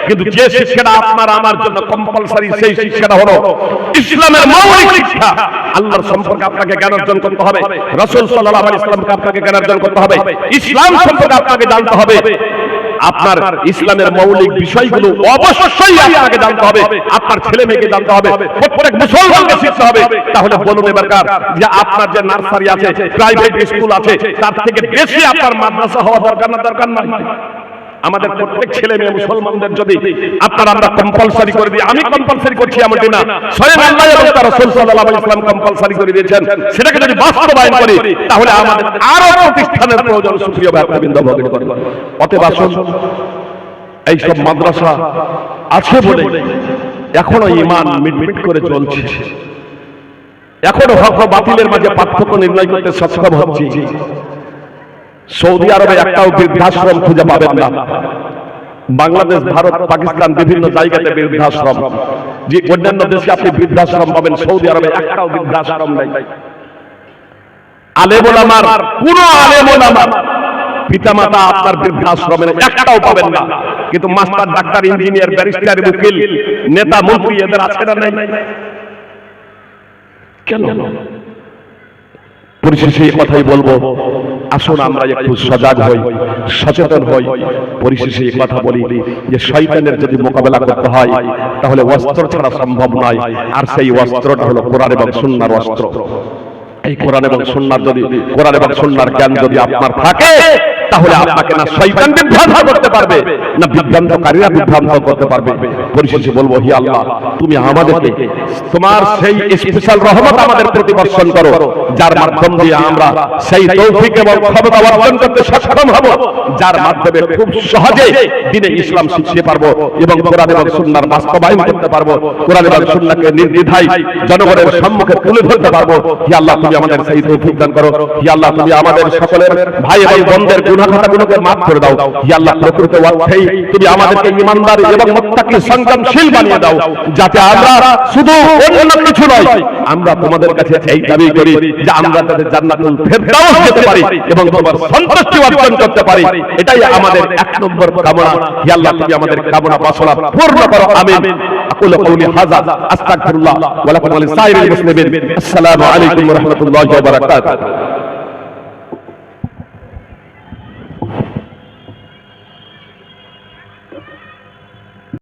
কিন্তু যে শিক্ষাটা আপনার আমার জন্য কম্পালসারি, সেই শিক্ষাটা হলো ইসলামের মৌলিক শিক্ষা। আল্লাহর সম্পর্কে আপনাকে জ্ঞান অর্জন করতে হবে, রাসূল সাল্লাল্লাহু আলাইহি ওয়াসাল্লামকে আপনাকে জ্ঞান অর্জন করতে হবে, ইসলাম সম্পর্কে আপনাকে জানতে হবে। আপনার ইসলামের মৌলিক বিষয়গুলো অবশ্যই আপনাকে জানতে হবে, আপনার ছেলে মেয়েকে জানতে হবে, প্রত্যেক মুসলমানকে শিখতে হবে। তাহলে বলুন এবারকার যে আপনার যে নার্সারি আছে, প্রাইভেট স্কুল আছে, তার থেকে বেশি আপনার মাদ্রাসা হওয়া দরকার না? দরকার নয়? আমাদের প্রত্যেক ছেলে মেয়ে মুসলমানদের যদি আমরা কম্পালসারি করে দিই, আমি কম্পালসারি করছি এমনটি না, স্বয়ং আল্লাহ এবং তার রাসূল সাল্লাল্লাহু আলাইহি ওয়াসাল্লাম কম্পালসারি করে দিয়েছেন, সেটাকে যদি বাস্তবায়ন করি তাহলে আমাদের আরো প্রতিষ্ঠানের প্রয়োজন। সুপ্রিয় ভাইবৃন্দ, অতএব আসুন, এইসব মাদ্রাসা আছে বলে এখনো ঈমান মিটমিট করে চলছে, এখনো হক ও বাতিলের মাঝে পার্থক্য নির্ণয় করতে সক্ষম হচ্ছি। সৌদি আরবে একটাও বৃদ্ধাশ্রম খুঁজে পাবেন না। বাংলাদেশ, ভারত, পাকিস্তান বিভিন্ন জায়গাতে বৃদ্ধাশ্রম, যে অন্যান্য দেশে আপনি বৃদ্ধাশ্রম পাবেন, সৌদি আরবে একটাও বৃদ্ধাশ্রম নেই। আলেম ওলামার, কোন আলেম ওলামার পিতামাতা আপনার বৃদ্ধাশ্রমে একটাও পাবেন না। কিন্তু মাস্টার, ডাক্তার, ইঞ্জিনিয়ার, ব্যারিস্টার, উকিল, নেতা, মন্ত্রী এদের আছে না? নেই। কেন? পরিশেষে এই কথাই বলবো, আসুন আমরা একটু সজাগ হই, সচেতন হই। পরিশেষে এই কথা বলি যে শয়তানের যদি মোকাবেলা করতে হয় তাহলে অস্ত্র ছাড়া সম্ভব নয়, আর সেই অস্ত্রটা হলো কোরআন এবং সুন্নাহর অস্ত্র। এই কোরআন এবং সুন্নাহর জ্ঞান যদি আপনার থাকে তাহলে আপনাকে না শয়তান বিভ্রান্ত করতে পারবে, না বিভ্রান্তকারীরা বিভ্রান্ত করতে পারবে। পরিশেষে বলবো, হি আল্লাহ, তুমি আমাদেরকে তোমার সেই স্পেশাল রহমত আমাদের প্রতি বর্ষণ করো, যার মাধ্যম দিয়ে আমরা সেই তৌফিক এবং ক্ষমতা অর্জন করতে সক্ষম হব, যার মাধ্যমে খুব সহজে দ্বীনে ইসলাম শিখতে পারবো এবং কোরআন এবং সুন্নাহর বাস্তবায়ন করতে পারবো, কোরআন এবং সুন্নাহকে নির্দ্বিধায় জনগণের সম্মুখে তুলে ধরতে পারবো। হি আল্লাহ, তুমি আমাদের সেই তৌফিক দান করো। হি আল্লাহ, তুমি আমাদের সকলের ভাই এবং বোনদের গুনাহ খাতাগুলোকে মাফ করে দাও। হি আল্লাহ, প্রকৃত অর্থেই তুমি আমাদেরকে ঈমানদার এবং মুত্তাকি সংযমশীল বানিয়ে দাও, যাতে আমরা শুধু অন্য কিছু নয়, আমরা তোমাদের কাছে এই দাবি করি যে আমরা তাদের জান্নাতুল ফেরদাউস যেতে পারি এবং তোমার সন্তুষ্টি অর্জন করতে পারি। এটাই আমাদের এক নম্বর কামনা। হি আল্লাহ, তুমি আমাদের কামনা বাসনা পূর্ণ করো। আমিন। আকুলু কওলি হাযা আস্তাগফিরুল্লাহ ওয়া লাকুম ওয়া লিসাইরিল মুসলিমিন। আসসালামু আলাইকুম ওয়া রাহমাতুল্লাহি ওয়া বারাকাতুহু।